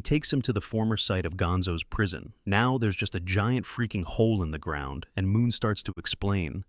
takes him to the former site of Gonzo's prison. Now there's just a giant freaking hole in the ground, and Moon starts to explain